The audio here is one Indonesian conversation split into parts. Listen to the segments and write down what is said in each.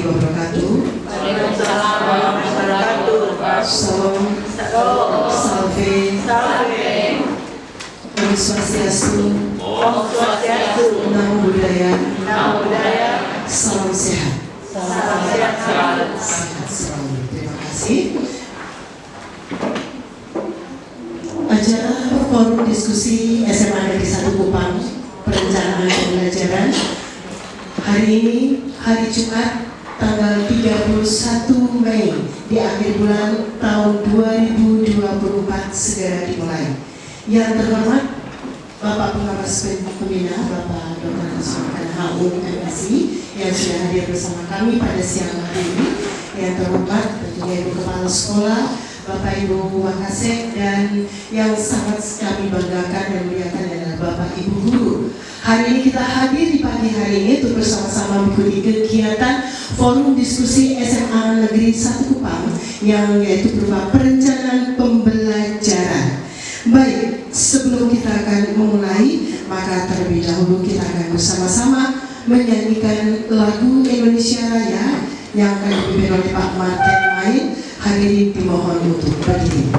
wabarakatuh. Waalaikumsalam warahmatullahi wabarakatuh. Salam, salve, Om Swastiastu, Om Swastiastu, Namo Buddhaya, Namo Buddhaya, salam sehat. salam sehat selalu. Sehat selalu. Terima kasih. Acara forum diskusi SMA Negeri 1 Kupang, perencanaan pembelajaran. Hari ini, hari Jumat, tanggal 31 Mei, di akhir bulan tahun 2024 segera dimulai. Yang terhormat, Bapak Pengawas Pembina, Bapak Dr. Hasbuan HU MSI, yang sudah hadir bersama kami pada siang hari ini. Yang terhormat, tentunya Ibu Kepala Sekolah, Bapak Ibu Wakasek, dan yang sangat kami banggakan dan muliakan adalah Bapak Ibu Guru. Hari ini kita hadir di pagi hari ini untuk bersama-sama mengikuti kegiatan forum diskusi SMA Negeri 1 Kupang yang yaitu berupa perencanaan pembelajaran. Baik, sebelum kita akan memulai, maka terlebih dahulu kita akan bersama-sama menyanyikan lagu Indonesia Raya yang akan dipimpin oleh Pak Martin Main. Hadirin dimohon untuk berdiri.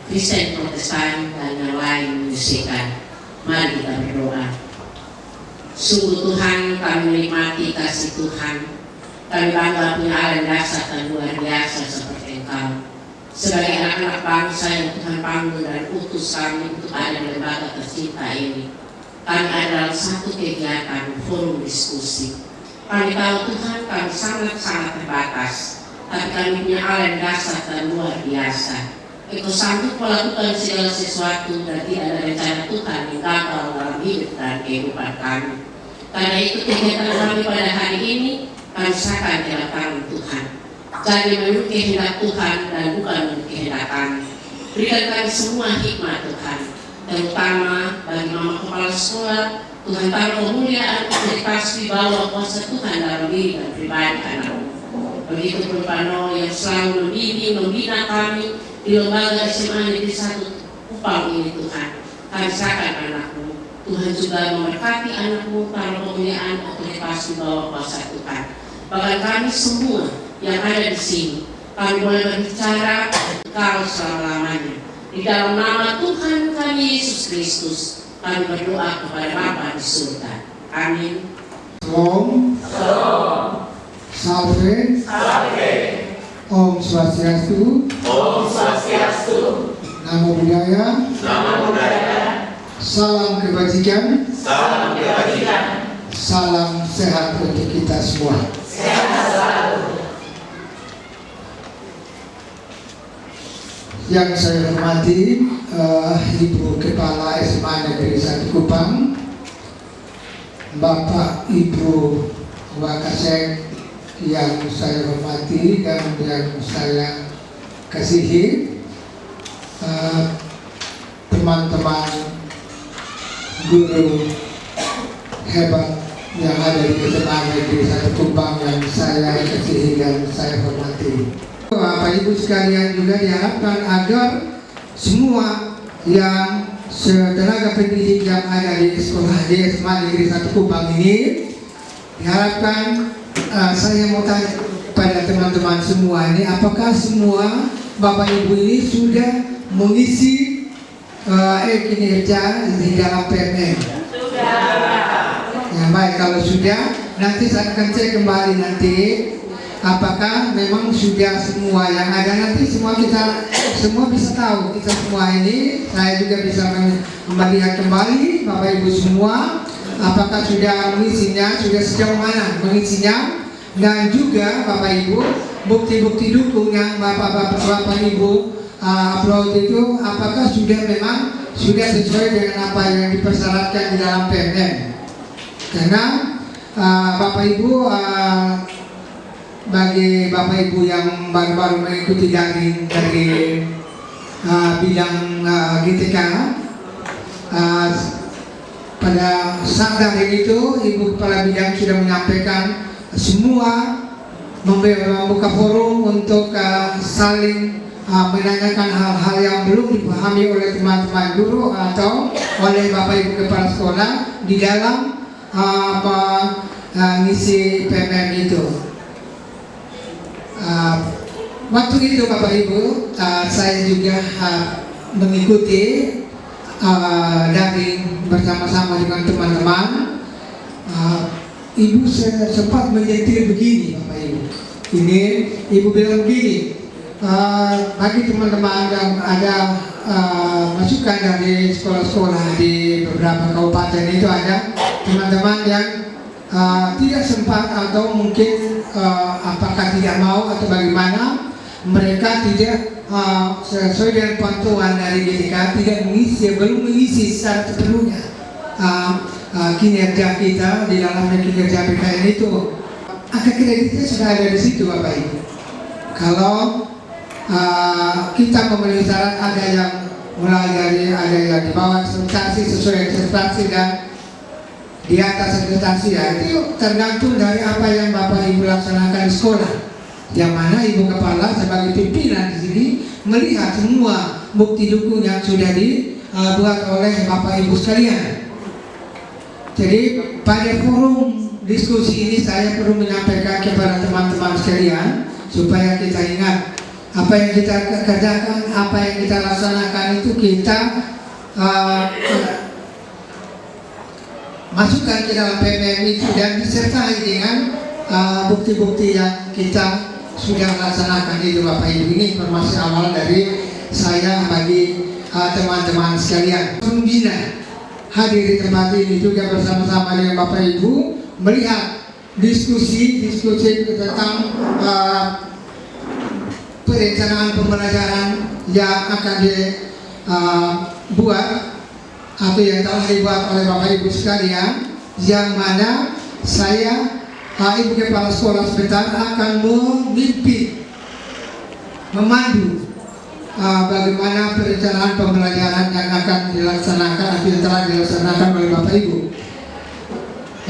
Kristen, Protestan, dan yang lain menyusikan. Mari kita berdoa. Sungguh Tuhan, kami menikmati kasih Tuhan. Kami bangga punya Allah yang dasar dan luar biasa seperti Engkau. Sebagai anak-anak bangsa yang Tuhan panggil dan utus kami untuk ada di lembaga tercinta ini, kami adalah satu kegiatan forum diskusi. Kami tahu Tuhan, kami sangat-sangat terbatas, tapi kami punya Allah yang dasar dan luar biasa. Engkau sanggup melakukan segala sesuatu dan tidak ada rencana Tuhan yang gagal dalam hidup dan kehidupan kami. Karena itu kegiatan kami pada hari ini kami serahkan ke dalam tangan Tuhan. Jadi menurut kehendak Tuhan dan bukan menurut kehendak kami. Berikan kami semua hikmat Tuhan, terutama bagi mama kepala sekolah. Tuhan taruh kemuliaan untuk pasti bahwa kuasa Tuhan dalam diri dan pribadi anakmu. Begitu berupa Noah yang selalu membimbing, membina kami di lembaga SMA Negeri 1 Kupang ini Tuhan. Kami serahkan anakmu. Tuhan juga memberkati anakmu, taruh kemuliaan otoritas di bawah kuasa Tuhan. Bahkan kami semua yang ada di sini, kami boleh berbicara Engkau selama-lamanya. Di dalam nama Tuhan kami Yesus Kristus, kami berdoa kepada Bapa di surga. Amin. Shalom. Salve. Om Swastiastu. Namo Buddhaya. Salam kebajikan. Salam sehat untuk kita semua. Yang saya hormati Ibu Kepala SMA Negeri 1 Kupang, Bapak Ibu Wakasek yang saya hormati dan yang saya kasihi, teman-teman guru hebat yang ada di SMA Negeri 1 Kupang yang saya kasihi dan saya hormati. Bapak Ibu sekalian, juga diharapkan agar semua yang tenaga pendidik yang ada di sekolah di SMA Negeri 1 Kupang ini, diharapkan saya mau tanya pada teman-teman semua ini, apakah semua Bapak Ibu ini sudah mengisi kinerja di dalam PMM? Ya, baik, kalau sudah, nanti saya akan cek kembali nanti apakah memang sudah semua yang ada. Nanti semua bisa tahu, kita semua ini, saya juga bisa melihat kembali Bapak Ibu semua apakah sudah mengisinya, sudah sejauh mana mengisinya, dan juga Bapak Ibu bukti-bukti dukung yang Bapak Ibu upload itu apakah sudah sesuai dengan apa yang dipersyaratkan di dalam PMM. Karena Bapak Ibu, bagi Bapak Ibu yang baru-baru mengikuti daring dari bidang GTK, pada saat daring itu Ibu Kepala Bidang sudah menyampaikan semua membuka forum untuk saling menanyakan hal-hal yang belum dipahami oleh teman-teman guru atau oleh Bapak Ibu Kepala Sekolah di dalam mengisi PMM itu. Waktu itu Bapak Ibu, saya juga mengikuti daring bersama-sama dengan teman-teman. Ibu sempat menyentil begini Bapak Ibu. Ini Ibu bilang begini, bagi teman-teman yang ada masukan dari sekolah-sekolah di beberapa kabupaten itu, ada teman-teman yang tidak sempat atau mungkin apakah tidak mau atau bagaimana, mereka tidak sesuai dengan pantauan dari GTK belum mengisi secara sepenuhnya kinerja kita di dalam kinerja PKN itu. Angka kreditnya sudah ada di situ Bapak Ibu. Kalau kita memenuhi syarat, ada yang mulai dari ada yang di bawah ekspektasi, sesuai ekspektasi, dan di atas ekspektasi, ya itu tergantung dari apa yang Bapak Ibu laksanakan di sekolah. Yang mana Ibu Kepala sebagai pimpinan di sini melihat semua bukti dukung yang sudah dibuat oleh Bapak Ibu sekalian. Jadi pada forum diskusi ini saya perlu menyampaikan kepada teman-teman sekalian supaya kita ingat apa yang kita kerjakan, apa yang kita laksanakan itu kita masukkan ke dalam PMM itu dan disertai dengan bukti-bukti yang kita sudah laksanakan itu Bapak Ibu. Ini informasi awal dari saya bagi teman-teman sekalian. Pembina hadir di tempat ini juga bersama-sama dengan Bapak Ibu melihat diskusi tentang perencanaan pembelajaran yang akan dibuat atau yang telah dibuat oleh Bapak Ibu sekalian, yang mana saya Ibu Kepala Sekolah sebentar akan memimpin, memandu bagaimana perencanaan pembelajaran yang akan dilaksanakan atau yang telah dilaksanakan oleh Bapak Ibu.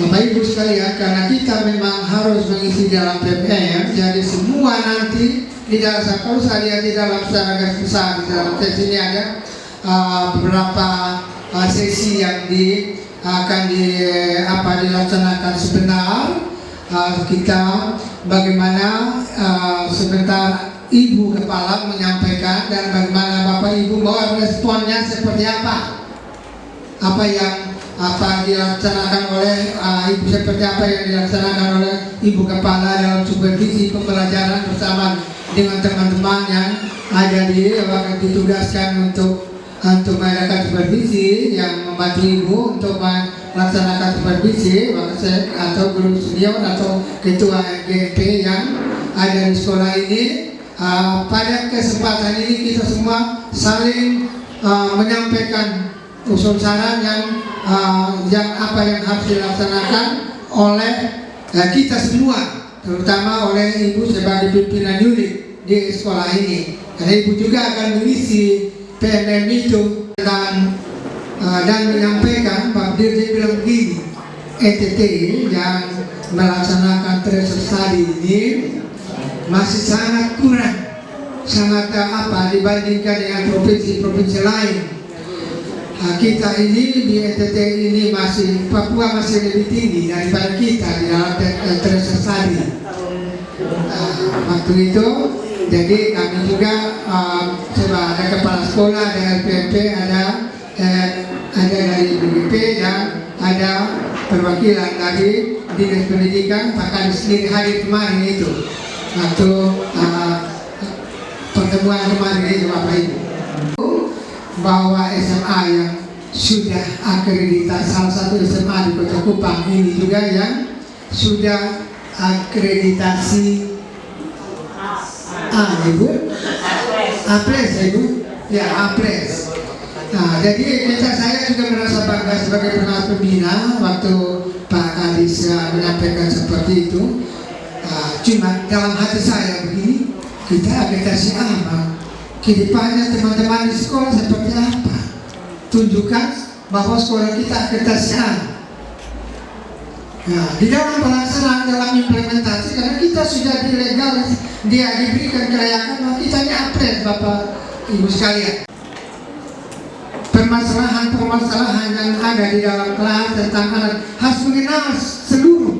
Bapak Ibu sekalian, karena kita memang harus mengisi dalam PMM, jadi semua nanti di dalam, kalau saya lihat di dalam secara garis besar di dalam teks ini ada beberapa sesi yang akan dilaksanakan sebentar. Kita bagaimana sebentar Ibu Kepala menyampaikan dan bagaimana Bapak Ibu bahwa responnya seperti apa yang dilaksanakan oleh Ibu, seperti apa yang dilaksanakan oleh Ibu Kepala dalam supervisi pembelajaran bersama dengan teman-teman yang ada ditugaskan untuk mengadakan supervisi, yang membantu Ibu untuk melaksanakan supervisi atau guru senior atau ketua GMP yang ada di sekolah ini. Pada kesempatan ini kita semua saling menyampaikan usul saran yang apa yang harus dilaksanakan oleh kita semua, terutama oleh Ibu sebagai pimpinan unit di sekolah ini. Karena Ibu juga akan mengisi PMM itu dan menyampaikan Pak Dirjen bilang begini, ETT yang melaksanakan treasure study ini masih sangat kurang, sangat dibandingkan dengan provinsi-provinsi lain. Kita ini di NTT ini Papua masih lebih tinggi daripada kita di dalam treasure study. Waktu itu, jadi kami juga coba ada kepala sekolah, ada LPMP, ada dari BGP dan ada perwakilan dari Dinas Pendidikan. Pak Kadis sendiri hadir kemarin itu waktu pertemuan kemarin itu Bapak Ibu, bahwa SMA yang sudah akreditasi, salah satu SMA di Kota Kupang ini juga yang sudah akreditasi Ibu APRES Ibu, ya APRES. Nah, jadi saya juga merasa bangga sebagai pengawas pembina waktu Pak Kadis menyampaikan seperti itu. Cuma dalam hati saya begini, kita akreditasi apa? Kedepannya teman-teman di sekolah seperti apa? Tunjukkan bahwa sekolah kita akreditasi A. Nah, di dalam pelaksanaan, dalam implementasi, karena kita sudah dilegal, dia diberikan kelayakan, bahwa kita ini APRES Bapak Ibu sekalian. Permasalahan yang ada di dalam kelas tentang anak harus mengenal seluruh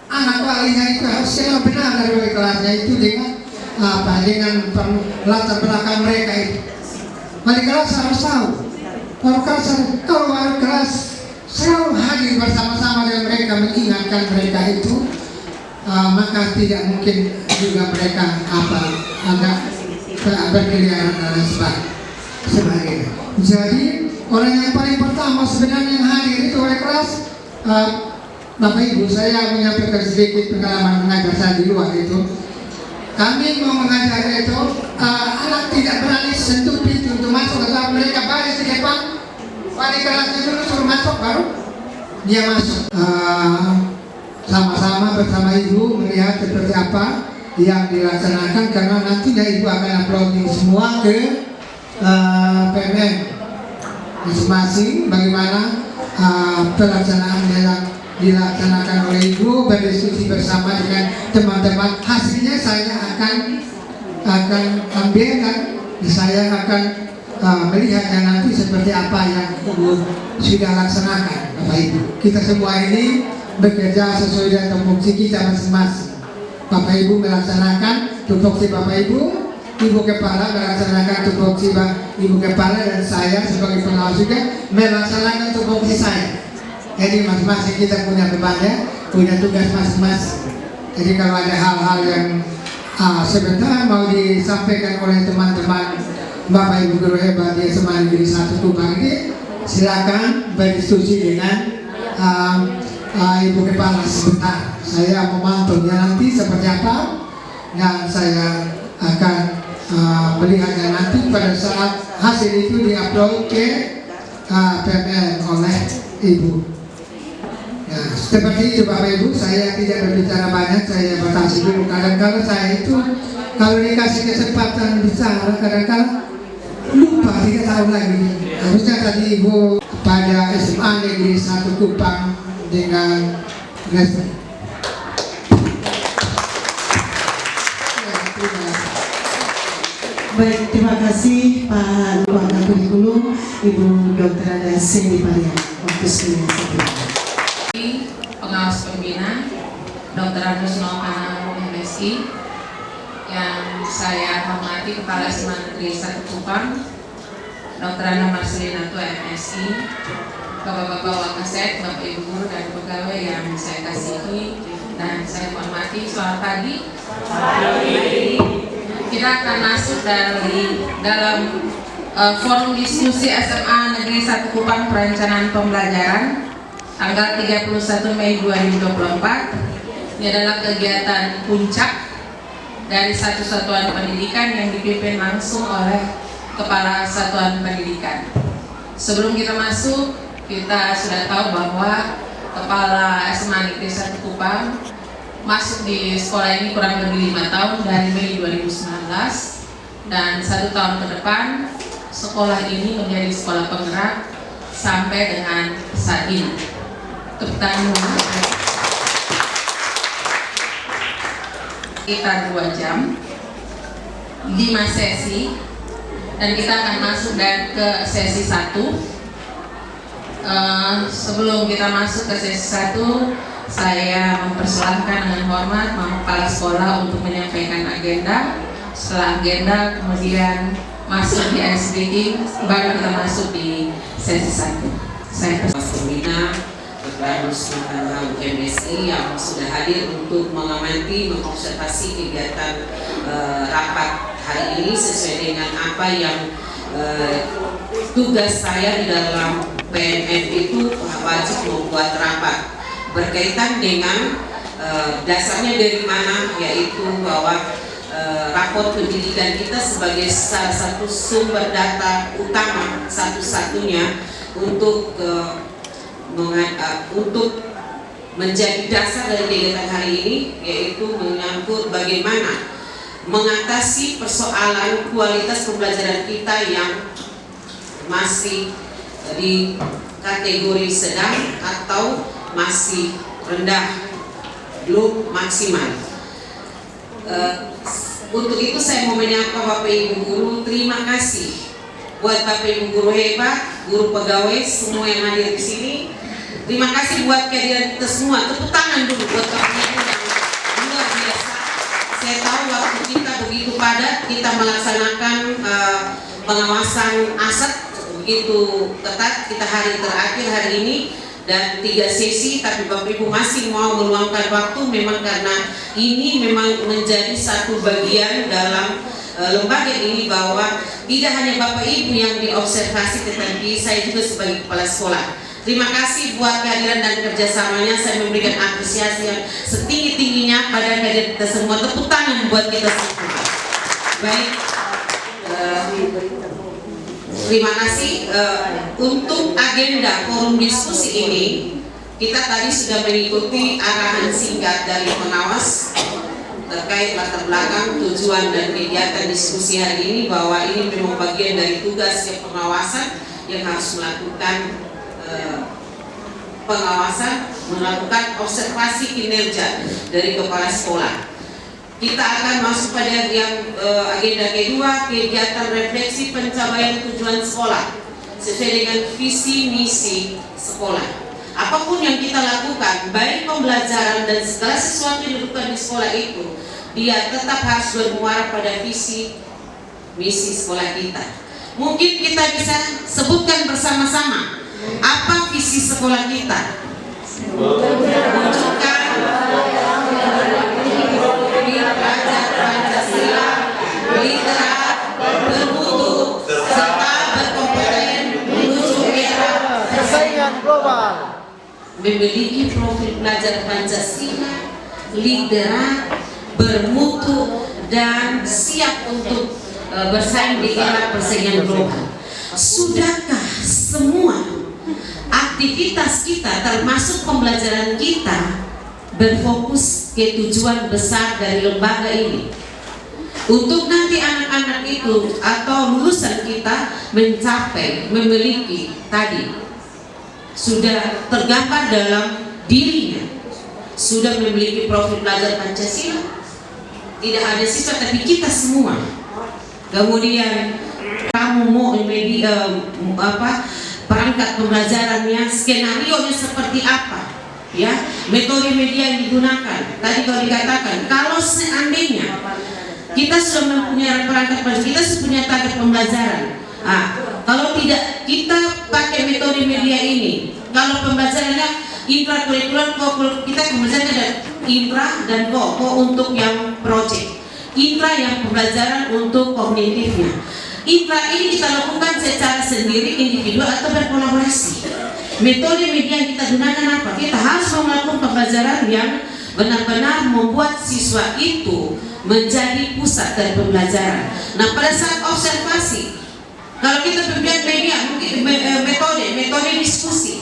anak walinya itu, harus kenal benar dari wali kelasnya itu dengan latar belakang mereka itu. Wali kelas harus tahu. Kalau wali kelas selalu hadir bersama-sama dengan mereka, mengingatkan mereka itu, maka tidak mungkin juga mereka agak berkeliaran dan sebagainya. Jadi orang yang paling pertama sebenarnya yang hadir itu wali kelas. Bapak Ibu, saya menyampaikan sedikit pengalaman mengajar saya di luar itu. Kami mau mengajar itu, anak tidak berani sentuh pintu untuk masuk, atau mereka baris di depan, wali kelasnya dulu suruh masuk, baru dia masuk. Sama-sama bersama Ibu melihat seperti apa yang dilaksanakan, karena nantinya Ibu akan uploading semua ke PMM masing-masing, bagaimana pelaksanaan yang dilaksanakan oleh Ibu, berdiskusi bersama dengan teman-teman. Hasilnya saya akan ambil dan saya akan melihatnya nanti seperti apa yang Ibu sudah laksanakan. Bapak Ibu, kita semua ini bekerja sesuai dengan tupoksi kita masing-masing. Bapak Ibu melaksanakan tupoksi Bapak Ibu, Ibu Kepala melaksanakan tupoksi Ibu Kepala, dan saya sebagai pengawas juga melaksanakan tupoksi saya. Jadi masing-masing kita punya bebannya, punya tugas masing-masing. Jadi kalau ada hal-hal yang sebentar mau disampaikan oleh teman-teman Bapak Ibu guru hebat di SMA Negeri 1 Kupang ini, silakan berdiskusi dengan Ibu Kepala sebentar. Saya memantaunya nanti seperti apa, dan saya akan melihatnya nanti pada saat hasil itu diupload ke PMN oleh Ibu. Nah, seperti itu Bapak Ibu, saya tidak berbicara banyak, saya batasi dulu. Kadang-kadang saya itu kalau dikasih kesempatan bicara, kadang-kadang lupa, tidak tahu lagi. Harusnya tadi Ibu pada SMA Negeri 1 Kupang dengan Gresik. Baik, terima kasih Pak Wakil Kurikulum Ibu Dr. Ada Cindy Parian. Waktu sebelumnya. Pengawas pembina Dr. Agus Nokana MSI, yang saya hormati Kepala SMA Negeri 1 Kupang Dr. Ana Marcelina MSI, Bapak-bapak Wakasek, Bapak Ibu guru dan pegawai yang saya kasihi dan saya hormati, selamat pagi. Kita akan masuk dalam forum diskusi SMA Negeri 1 Kupang Perencanaan Pembelajaran tanggal 31 Mei 2024. Ini adalah kegiatan puncak dari satu satuan pendidikan yang dipimpin langsung oleh Kepala Satuan Pendidikan. Sebelum kita masuk, kita sudah tahu bahwa Kepala SMA Negeri 1 Kupang masuk di sekolah ini kurang lebih 5 tahun dari Mei 2019, dan 1 tahun ke depan sekolah ini menjadi sekolah penggerak sampai dengan saat ini. Tepuk tangan sekitar 2 jam, 5 sesi, dan kita akan masuk ke sesi 1. Sebelum kita masuk ke sesi 1, saya mempersilahkan dengan hormat Kepala Sekolah untuk menyampaikan agenda. Setelah agenda, kemudian masuk di ice breaking, baru kita masuk di sesi 1. Saya Mas Pembina Kepala Sekolah UMSI yang sudah hadir untuk mengamati, mengobservasi kegiatan rapat hari ini sesuai dengan apa yang tugas saya di dalam PNF itu wajib membuat rapat berkaitan dengan dasarnya dari mana, yaitu bahwa raport pendidikan kita sebagai salah satu sumber data utama satu-satunya untuk menjadi dasar dari kegiatan hari ini, yaitu menyangkut bagaimana mengatasi persoalan kualitas pembelajaran kita yang masih di kategori sedang atau masih rendah, belum maksimal. Untuk itu saya mau menyapa Bapak Ibu Guru, terima kasih buat Bapak Ibu Guru hebat, guru pegawai semua yang hadir di sini. Terima kasih buat kehadiran kita semua. Tepuk tangan dulu buat Bapak Ibu yang luar biasa. Saya tahu waktu kita begitu padat, kita melaksanakan pengawasan aset begitu ketat. Kita hari terakhir hari ini dan 3 sesi, tapi Bapak Ibu masih mau meluangkan waktu, memang karena ini memang menjadi satu bagian dalam lembaga ini, bahwa tidak hanya Bapak Ibu yang diobservasi, tetapi saya juga sebagai kepala sekolah. Terima kasih buat kehadiran dan kerjasamanya. Saya memberikan apresiasi yang setinggi-tingginya pada kehadiran kita semua. Tepuk tangan buat kita semua. Baik, terima kasih. Untuk agenda forum diskusi ini, kita tadi sudah mengikuti arahan singkat dari pengawas terkait latar belakang, tujuan dan kegiatan diskusi hari ini, bahwa ini memang bagian dari tugas pengawasan yang harus melakukan pengawasan, melakukan observasi kinerja dari kepala sekolah. Kita akan masuk pada yang agenda kedua, kegiatan refleksi pencapaian tujuan sekolah sesuai dengan visi misi sekolah. Apapun yang kita lakukan, baik pembelajaran dan segala sesuatu yang dilakukan di sekolah itu, dia tetap harus bermuara pada visi misi sekolah kita. Mungkin kita bisa sebutkan bersama-sama apa visi sekolah kita. Wujudkan pelajar Pancasila, literat, bermutu, serta berkompeten menuju era persaingan global. Memiliki profil pelajar Pancasila, literat, bermutu, dan siap untuk bersaing di era persaingan global. Sudahkah semua aktivitas kita termasuk pembelajaran kita berfokus ke tujuan besar dari lembaga ini, untuk nanti anak-anak itu atau lulusan kita mencapai, memiliki tadi sudah tergambar dalam dirinya, sudah memiliki profil pelajar Pancasila, tidak ada siswa tapi kita semua. Kemudian kamu mau media perangkat pembelajarannya, skenario-nya seperti apa, ya, metode media yang digunakan. Tadi kalau dikatakan, kalau seandainya kita sudah mempunyai perangkat pembelajaran, kita sudah punya target pembelajaran. Kalau tidak kita pakai metode media ini, kalau pembelajarannya intrakurikuler, kita pembelajaran ada intra dan ko untuk yang project, intra yang pembelajaran untuk kognitifnya. Intra ini kita lakukan secara sendiri, individual atau berkolaborasi. Metode media yang kita gunakan apa? Kita harus melakukan pembelajaran yang benar-benar membuat siswa itu menjadi pusat dari pembelajaran. Nah, pada saat observasi Kalau kita berbicara media, mungkin metode diskusi.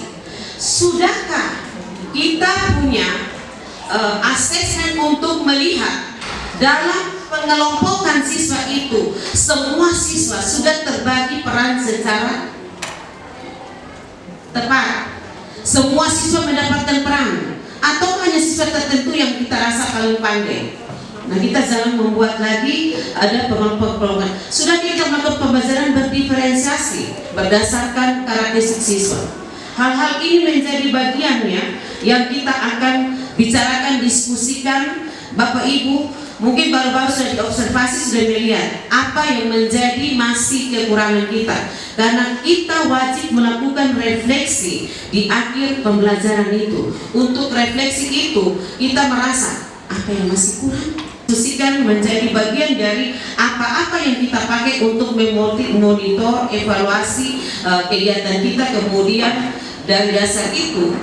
Sudahkah kita punya asesmen untuk melihat dalam pengelompokan siswa itu, semua siswa sudah terbagi peran secara tepat? Semua siswa mendapatkan peran, atau hanya siswa tertentu yang kita rasa paling pandai? Nah, kita jangan membuat lagi ada pengelompok-pengelompokan. Sudah kita melakukan pembelajaran berdiferensiasi berdasarkan karakteristik siswa. Hal-hal ini menjadi bagiannya yang kita akan bicarakan, diskusikan. Bapak Ibu mungkin baru-baru sudah diobservasi, sudah melihat apa yang menjadi masih kekurangan kita, karena kita wajib melakukan refleksi di akhir pembelajaran itu. Untuk refleksi itu kita merasa apa yang masih kurang, diskusikan menjadi bagian dari apa-apa yang kita pakai untuk memonitor, evaluasi kegiatan kita. Kemudian dari dasar itu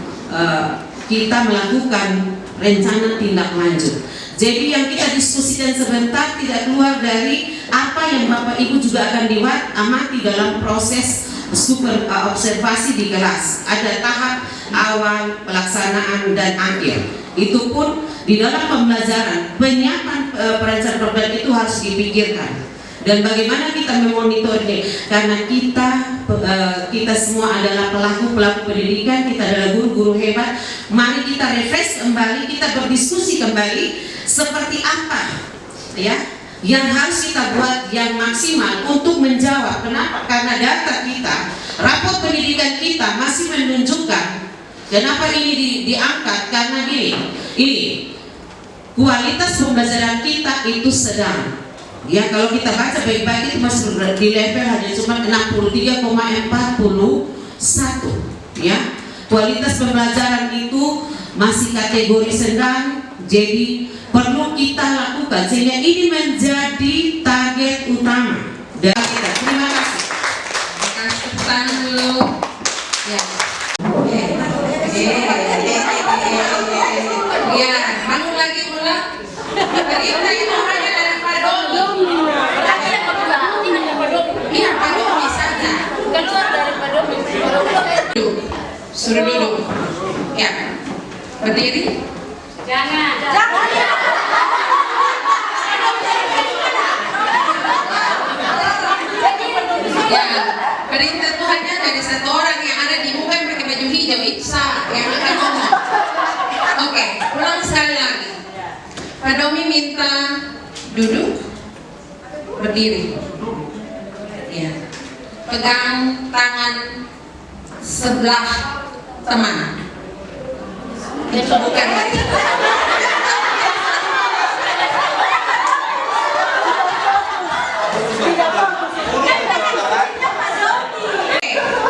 kita melakukan rencana tindak lanjut. Jadi yang kita diskusikan sebentar tidak keluar dari apa yang Bapak Ibu juga akan amati dalam proses super observasi di kelas. Ada tahap awal, pelaksanaan, dan akhir. Itu pun di dalam pembelajaran, penyiapan perencanaan program itu harus dipikirkan. Dan bagaimana kita memonitornya, karena kita semua adalah pelaku pendidikan, kita adalah guru-guru hebat. Mari kita refresh kembali, kita berdiskusi kembali seperti apa ya yang harus kita buat yang maksimal untuk menjawab. Kenapa? Karena data kita, rapor pendidikan kita masih menunjukkan. Kenapa ini diangkat? Karena ini kualitas pembelajaran kita itu sedang. Ya, kalau kita baca baik-baik itu masih di level hanya cuma 63,41 ya. Kualitas pembelajaran itu masih kategori sedang, jadi perlu kita lakukan sehingga ini menjadi target utama dari kita. Terima kasih. Kasih tepuk tangan dulu. Ya. Ya, bangun lagi ulang. Kita itu hanya dari Padomi. Iya, Padomi saja. Keluar dari Padomi. Suruh duduk. Ya. Berdiri. Jangan. Ya, perintah Tuhannya dari satu orang yang ada di muka yang pakai baju hijau itu yang akan ngomong. Oke, ulang sekali lagi. Pak Domi minta duduk, berdiri. Ya, pegang tangan sebelah teman. Itu bukan dari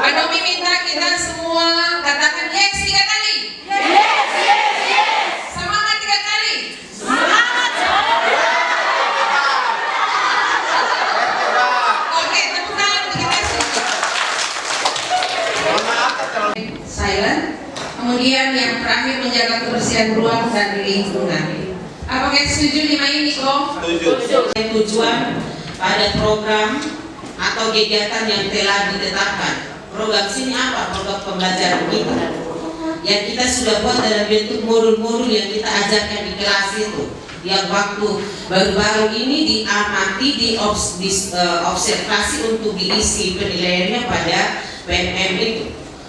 Pak Domi minta kita semua katakan yes 3 kali. Yes. Semangat 3 kali. Semangat. Oke, tepuk tangan untuk kita semua. Silent. Kemudian yang terakhir menjaga kebersihan ruang dan lingkungan. Apakah setuju 5 ini kok? Setuju. Tujuan pada program atau kegiatan yang telah ditetapkan. Program sini apa? Program pembelajaran kita yang kita sudah buat dalam bentuk modul-modul yang kita ajarkan di kelas itu, yang waktu baru-baru ini diamati, diobservasi untuk diisi penilaiannya pada PMM itu.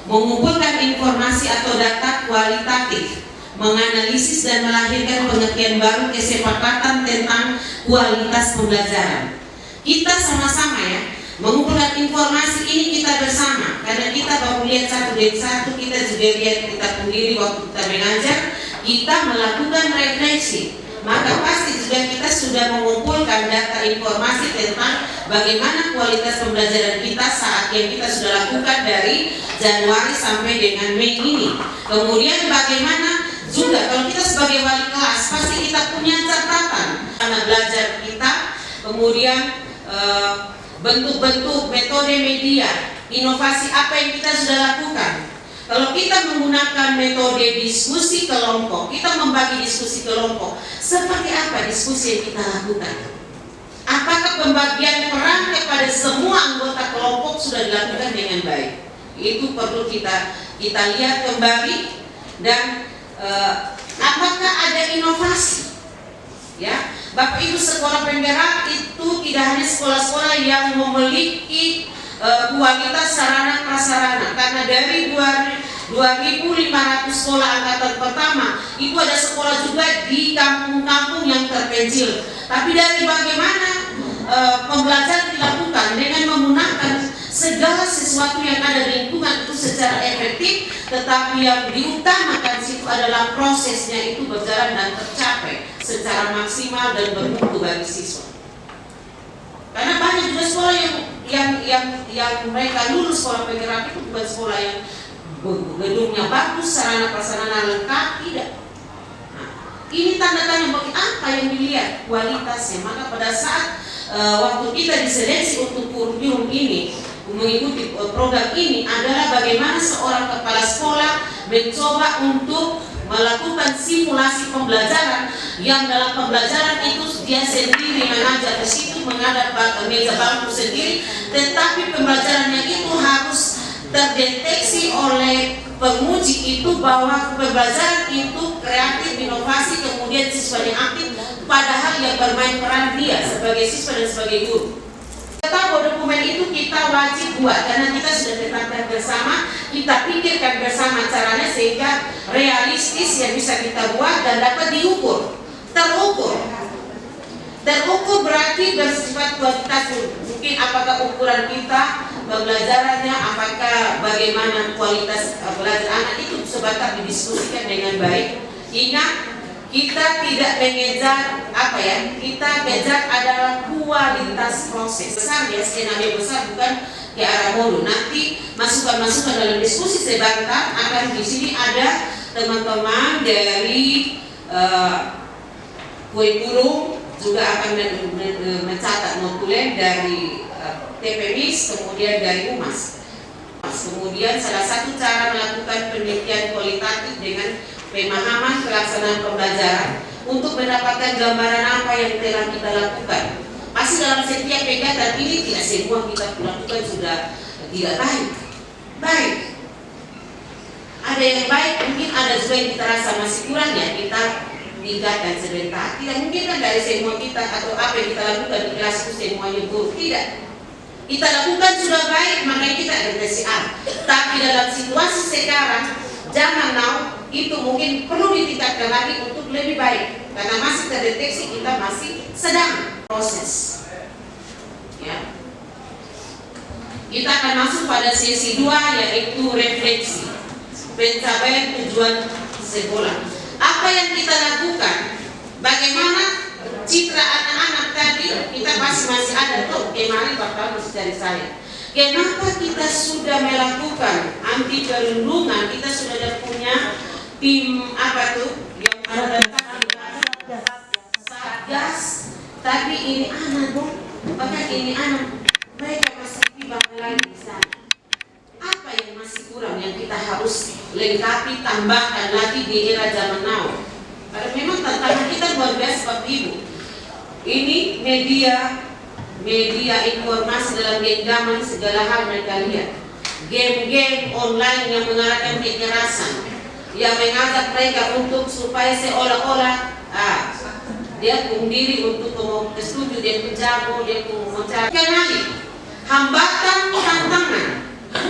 Mengumpulkan informasi atau data kualitatif, menganalisis dan melahirkan pengertian baru kesepakatan tentang kualitas pembelajaran. Kita sama-sama ya mengumpulkan informasi ini, kita bersama, karena kita baru lihat satu dari satu, kita juga lihat kita sendiri waktu kita mengajar, kita melakukan refleksi. Maka pasti juga kita sudah mengumpulkan data informasi tentang bagaimana kualitas pembelajaran kita saat yang kita sudah lakukan dari Januari sampai dengan Mei ini. Kemudian bagaimana juga kalau kita sebagai wali kelas pasti kita punya catatan karena belajar kita, kemudian bentuk-bentuk metode media, inovasi apa yang kita sudah lakukan. Kalau kita menggunakan metode diskusi kelompok, kita membagi diskusi kelompok, seperti apa diskusi yang kita lakukan? apakah pembagian peran kepada semua anggota kelompok sudah dilakukan dengan baik? Itu perlu kita lihat kembali. Dan apakah ada inovasi? Ya, Bapak Ibu, sekolah penggerak itu tidak hanya sekolah-sekolah yang memiliki kualitas sarana prasarana, karena dari 2.500 sekolah angkatan pertama itu ada sekolah juga di kampung-kampung yang terpencil. Tapi dari bagaimana pembelajaran dilakukan dengan menggunakan segala sesuatu yang ada di lingkungan itu secara efektif, tetapi yang diutamakan situ adalah prosesnya itu berjalan dan tercapai secara maksimal dan bermutu bagi siswa. Karena banyak juga sekolah yang mereka lulus sekolah penggerak itu bukan sekolah yang gedungnya bagus, sarana prasarana lengkap, tidak. Nah, ini tanda-tanda bagi apa yang dilihat kualitasnya. Maka pada saat waktu kita diseleksi untuk kurikulum ini, mengikuti program ini adalah bagaimana seorang kepala sekolah mencoba untuk melakukan simulasi pembelajaran, yang dalam pembelajaran itu dia sendiri mengajar di situ, menghadap meja bangku sendiri, tetapi pembelajarannya itu harus terdeteksi oleh penguji itu bahwa pembelajaran itu kreatif, inovasi, kemudian siswanya aktif, padahal yang bermain peran dia sebagai siswa dan sebagai guru. Tahu dokumen itu kita wajib buat karena kita sudah tetapkan bersama, kita pikirkan bersama caranya sehingga realistis yang bisa kita buat dan dapat diukur, terukur berarti bersifat kualitatif. Mungkin apakah ukuran kita pembelajarannya, apakah bagaimana kualitas belajar anak itu sebentar didiskusikan dengan baik. Ingat, kita tidak mengejar kita kejar adalah kualitas proses besar ya, skenario besar, bukan ke arah modu. Nanti masukan-masukan dalam diskusi sebentar akan di sini ada teman-teman dari kurikulum juga akan mencatat notulen dari TPMIS, kemudian dari UMAS. Kemudian salah satu cara melakukan penelitian kualitatif dengan pemahaman pelaksanaan pembelajaran untuk mendapatkan gambaran apa yang telah kita lakukan. Pasti dalam setiap kegiatan ini tidak semua kita lakukan sudah tidak baik. Ada yang baik, mungkin ada juga yang kita rasa masih kurang, ya kita tingkatkan sebentar. Tidak mungkin kan dari semua kita atau apa yang kita lakukan di kelas itu semuanya buruk, tidak. Kita lakukan sudah baik, makanya kita adaptasi A. Tapi dalam situasi sekarang, zaman now itu mungkin perlu ditingkatkan lagi untuk lebih baik, karena masih terdeteksi kita masih sedang proses. Ya. Kita akan masuk pada sesi 2, yaitu refleksi pencapaian tujuan sekolah. Apa yang kita lakukan? Bagaimana citra anak-anak tadi? Kita masih ada tuh kemarin bakal masih dari saya. Kenapa kita sudah melakukan anti perundungan? Kita sudah ada punya tim yang ada Satgas. Tapi ini anak dong, bahkan ini anak mereka masih tiba lagi di sana. Apa yang masih kurang yang kita harus lengkapi, tambahkan lagi di era zaman now? Karena memang tantangan kita luar biasa Bapak Ibu. Ini media informasi dalam genggaman segala hal mereka lihat. Game-game online yang mengarahkan kekerasan, yang mengajak mereka untuk supaya seolah-olah dia bunuh diri untuk ke studio, dia penjago, dia mencari. Kenali hambatan tantangan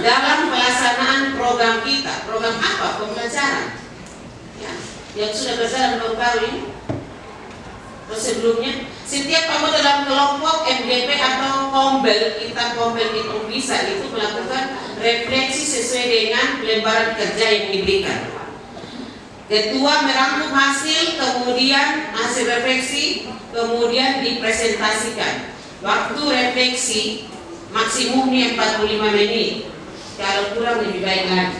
dalam pelaksanaan program kita. Program apa? Pembelajaran ya, yang sudah berjalan baru ini. Terus sebelumnya, setiap anggota dalam kelompok MGP atau Kombel, kita Kombel itu bisa itu melakukan refleksi sesuai dengan lembaran kerja yang diberikan. Ketua merangkum hasil, kemudian hasil refleksi, kemudian dipresentasikan. Waktu refleksi maksimumnya 45 menit. Kalau kurang lebih baik lagi.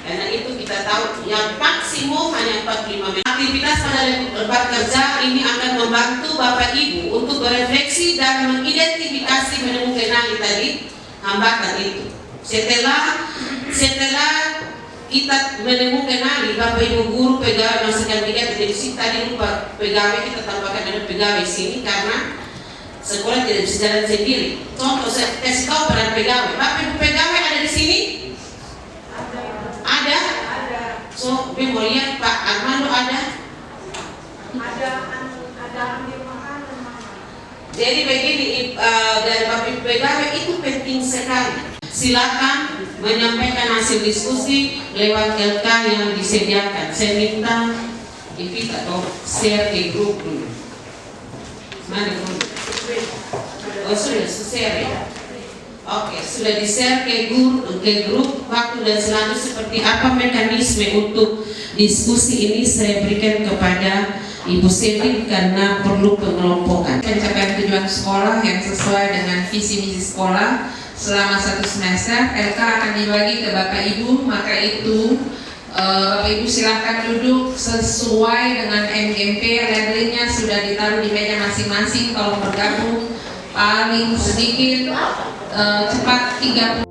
Karena itu kita tahu yang maksimum hanya 45 menit. Aktivitas pada lembar kerja ini akan membantu Bapak Ibu untuk berefleksi dan mengidentifikasi, menemukan tadi hambatan itu. Setelah kita menemukan Bapak Ibu guru, pegawai, masyarakat kita di sini tadi lupa pegawai, kita tambahkan ada pegawai sini karena sekolah tidak bisa jalan sendiri. Contoh saya kasih tahu pada pegawai. Bapak Ibu pegawai ada di sini? Ada? So, Ibu mau lihat Pak Armando ada? Jadi begini, dari Bapak Ibu pegawai itu penting sekali. Silakan menyampaikan hasil diskusi lewat LK yang disediakan. Saya minta Ivita atau share di grup dulu. Mana grup? Oh sudah share ya. Oke, sudah di-share ke grup. Waktu dan selanjutnya seperti apa mekanisme untuk diskusi ini saya berikan kepada Ibu Selin karena perlu pengelompokan. Pencapaian tujuan sekolah yang sesuai dengan visi misi sekolah selama 1 semester. LK akan dibagi ke Bapak Ibu, maka itu Bapak Ibu silahkan duduk sesuai dengan MGMP. labelingnya sudah ditaruh di meja masing-masing. Kalau bergabung paling sedikit cepat 30.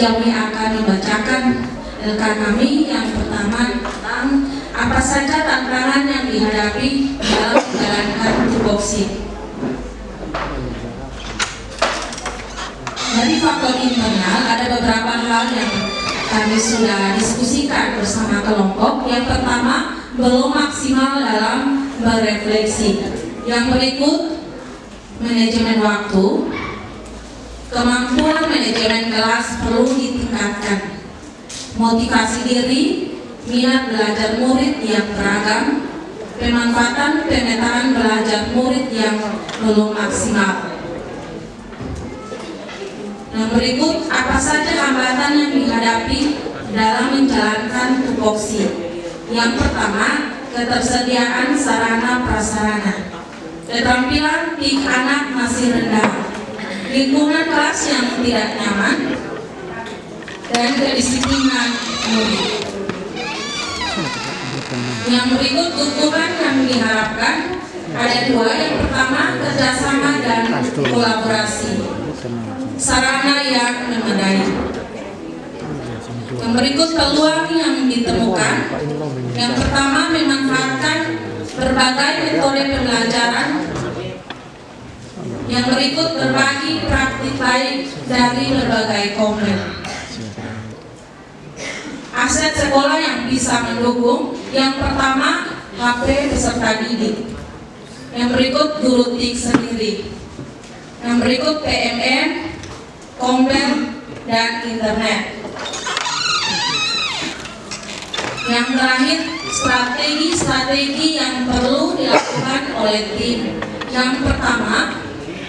Kami akan membacakan LK kami. Yang pertama tentang apa saja tantangan yang dihadapi dalam menjalankan tupoksi. Dari faktor internal ada beberapa hal yang kami sudah diskusikan bersama kelompok. Yang pertama, belum maksimal dalam berefleksi. Yang berikut, manajemen waktu. Kemampuan manajemen kelas perlu ditingkatkan. Motivasi diri, minat belajar murid yang beragam, pemanfaatan pemetaan belajar murid yang belum maksimal. Yang berikut, apa saja hambatan yang dihadapi dalam menjalankan tupoksi. Yang pertama, ketersediaan sarana prasarana. Keterampilan PIK anak masih rendah. Lingkungan kelas yang tidak nyaman dan kedisiplinan murid. Yang berikut ukuran yang diharapkan ada 2. Yang pertama, kerjasama dan kolaborasi. Sarana yang memadai. Yang berikut peluang yang ditemukan. Yang pertama, memanfaatkan berbagai metode pembelajaran. Yang berikut, berbagi praktik baik dari berbagai komponen. Aset sekolah yang bisa mendukung. Yang pertama, HP peserta didik. Yang berikut, guru TIK sendiri. Yang berikut, PMN, Kompel, dan internet. Yang terakhir, strategi yang perlu dilakukan oleh tim. Yang pertama,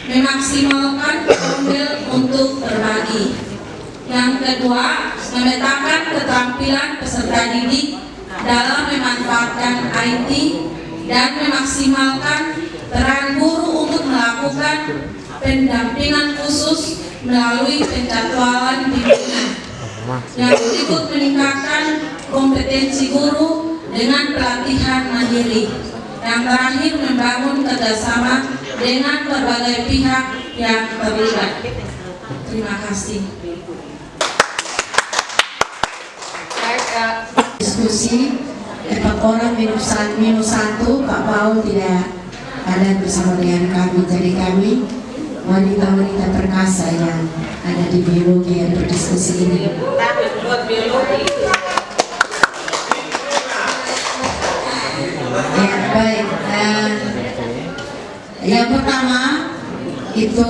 memaksimalkan profil untuk berbagi. Yang kedua, memetakan keterampilan peserta didik dalam memanfaatkan IT dan memaksimalkan peran guru untuk melakukan pendampingan khusus melalui penjadwalan bimbingan. Yang berikut, meningkatkan kompetensi guru dengan pelatihan mandiri. Yang terakhir, membangun kerjasama dengan berbagai pihak yang terlibat. Terima kasih. Diskusi 4 orang minus 1, Pak Paul tidak ada bersama dengan kami. Jadi kami wanita-wanita perkasa yang ada di biologi yang berdiskusi ini. Ya, baik. Yang pertama itu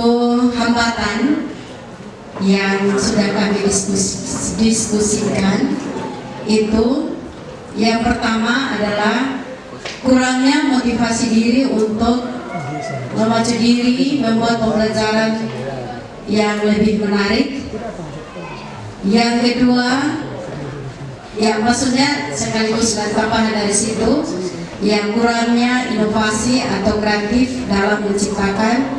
hambatan yang sudah kami diskusikan. Itu yang pertama adalah kurangnya motivasi diri untuk memacu diri, membuat pembelajaran yang lebih menarik. Yang kedua, yang maksudnya sekaligus dan tambahan dari situ, yang kurangnya inovasi atau kreatif dalam menciptakan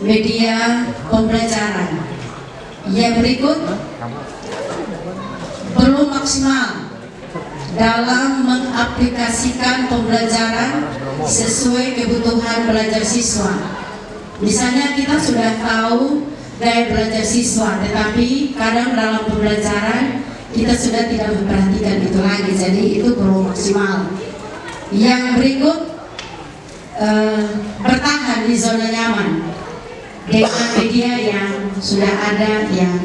media pembelajaran. Yang berikut, belum maksimal dalam mengaplikasikan pembelajaran sesuai kebutuhan belajar siswa. Misalnya kita sudah tahu gaya belajar siswa, tetapi kadang dalam pembelajaran kita sudah tidak memperhatikan itu lagi, jadi itu belum maksimal. Yang berikut, bertahan di zona nyaman dengan media yang sudah ada yang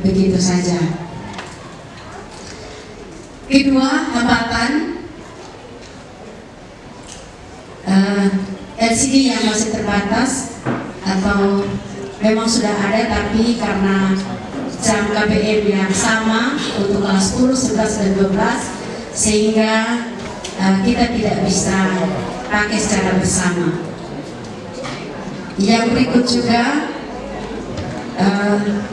begitu saja. Kedua, hambatan LCD yang masih terbatas atau memang sudah ada tapi karena jam KBM yang sama untuk kelas 10, 11, dan 12 sehingga kita tidak bisa pakai secara bersama. Yang berikut juga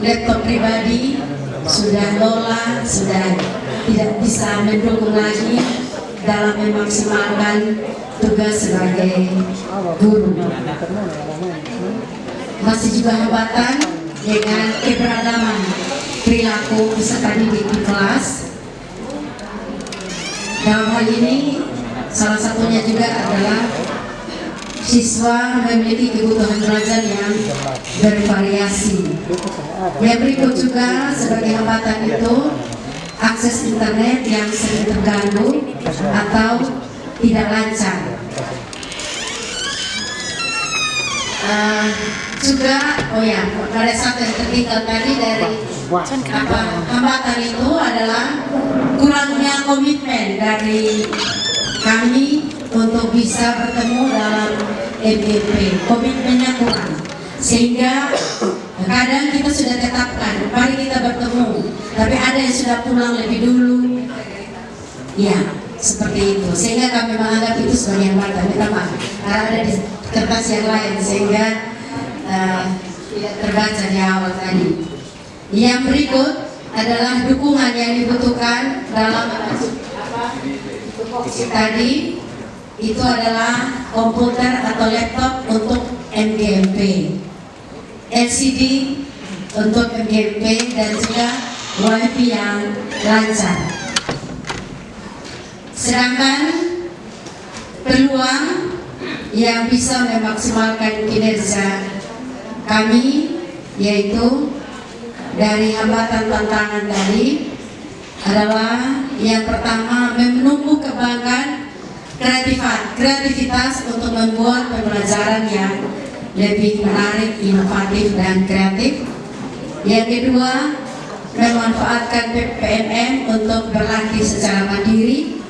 laptop pribadi sudah lola, sudah tidak bisa mendukung lagi dalam memaksimalkan tugas sebagai guru. Masih juga hambatan dengan keberagaman perilaku peserta didik di kelas. Dalam hal ini salah satunya juga adalah siswa memiliki kebutuhan belajar yang bervariasi. Yang berikut juga sebagai hambatan itu akses internet yang sering terganggu atau tidak lancar. Juga, pada saat yang tertinggal tadi dari hambatan itu adalah kurangnya komitmen dari kami untuk bisa bertemu dalam MGP. Komitmennya kurang, sehingga kadang kita sudah tetapkan, mari kita bertemu, tapi ada yang sudah pulang lebih dulu, ya seperti itu, sehingga kami menganggap itu sebagai hambatan. Karena ada di kertas yang lain sehingga tidak terbaca di awal tadi. Yang berikut adalah dukungan yang dibutuhkan dalam tadi itu adalah komputer atau laptop untuk MGMP, LCD untuk MGMP, dan juga WiFi yang lancar. Sedangkan peluang yang bisa memaksimalkan kinerja kami yaitu dari hambatan tantangan tadi adalah yang pertama, menumbuh kembangkan kreativitas untuk membuat pembelajaran yang lebih menarik, inovatif, dan kreatif. Yang kedua, memanfaatkan PPNM untuk berlatih secara mandiri.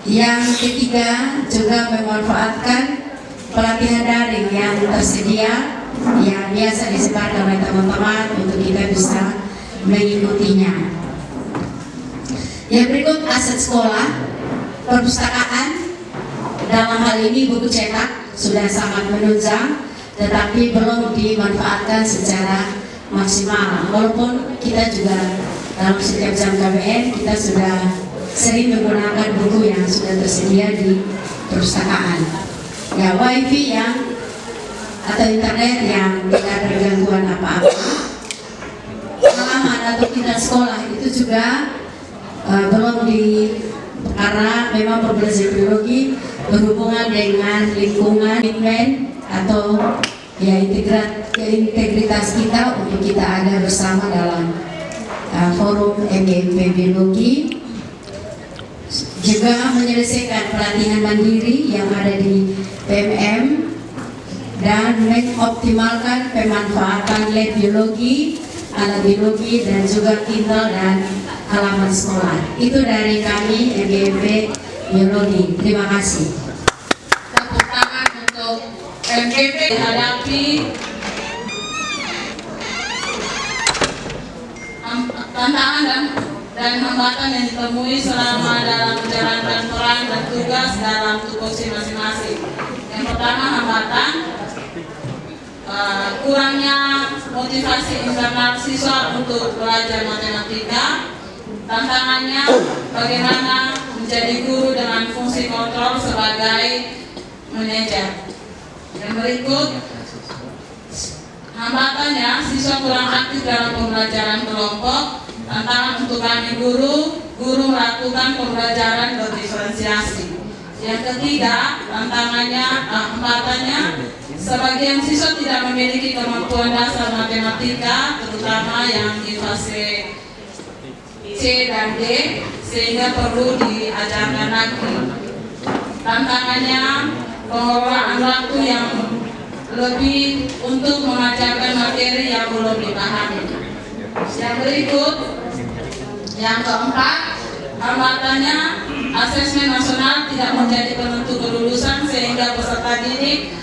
Yang ketiga, juga memanfaatkan pelatihan daring yang tersedia yang biasa disebarkan oleh teman-teman untuk kita bisa mengikutinya. Yang berikut, aset sekolah, perpustakaan. Dalam hal ini buku cetak sudah sangat menunjang, tetapi belum dimanfaatkan secara maksimal. Walaupun kita juga dalam setiap jam KBN kita sudah sering menggunakan buku yang sudah tersedia di perpustakaan. Ya, wifi yang atau internet yang tidak ada gangguan apa-apa. Halaman atau kita sekolah itu juga belum karena memang pembelajaran biologi berhubungan dengan lingkungan atau ya integritas kita untuk kita ada bersama dalam forum MGMP Biologi, juga menyelesaikan pelatihan mandiri yang ada di PMM dan mengoptimalkan pemanfaatan lab biologi, alat biologi dan juga Kindle dan halaman sekolah. Itu dari kami MGMP Biologi. Terima kasih. Tepuk tangan untuk MGP menghadapi tantangan dan hambatan yang ditemui selama dalam menjalankan peran dan tugas dalam tupoksi masing-masing. Yang pertama, hambatan kurangnya motivasi internal siswa untuk belajar matematika. Tantangannya bagaimana menjadi guru dengan fungsi kontrol sebagai manajer. Yang berikut, hambatannya siswa kurang aktif dalam pembelajaran kelompok. Tantangan untuk kami guru melakukan pembelajaran berdiferensiasi. Yang ketiga, hambatannya sebagian siswa tidak memiliki kemampuan dasar matematika, terutama yang di fase C dan D, sehingga perlu diajarkan lagi. Tantangannya pengelolaan waktu yang lebih untuk mengajarkan materi yang belum dipahami. Yang berikut, yang keempat, hambatannya asesmen nasional tidak menjadi penentu kelulusan sehingga peserta didik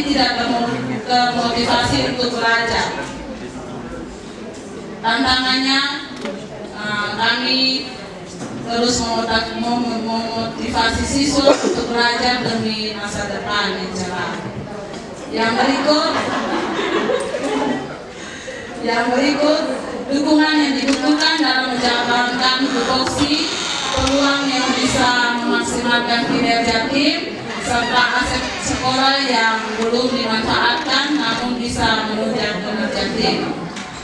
tidak termotivasi untuk belajar. Tantangannya kami terus memotivasi siswa untuk belajar demi masa depan yang cerah. Yang berikut, dukungan yang dibutuhkan dalam menjalankan tupoksi, peluang yang bisa memaksimalkan kinerja tim, serta aset sekolah yang belum dimanfaatkan namun bisa menunjang kinerja tim.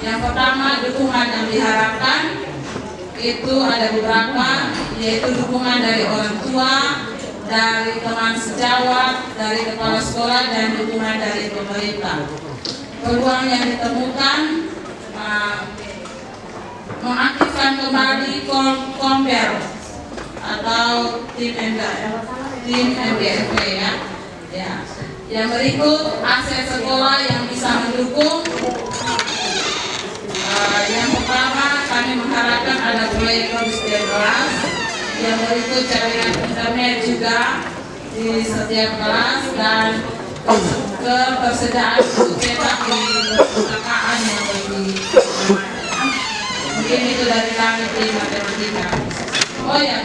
Yang pertama, dukungan yang diharapkan itu ada beberapa, yaitu dukungan dari orang tua, dari teman sejawat, dari kepala sekolah, dan dukungan dari pemerintah. Peluang yang ditemukan, mengaktifkan kembali komper atau tim MGFP ya. Yang berikut, aset sekolah yang bisa mendukung. Yang pertama, kami mengharapkan ada proyektor di setiap kelas. Yang berikut, jaringan internet juga di setiap kelas dan ketersediaan buku cetak di perpustakaan yang lebih aman. Mungkin itu dari kami di matematika. Oh ya,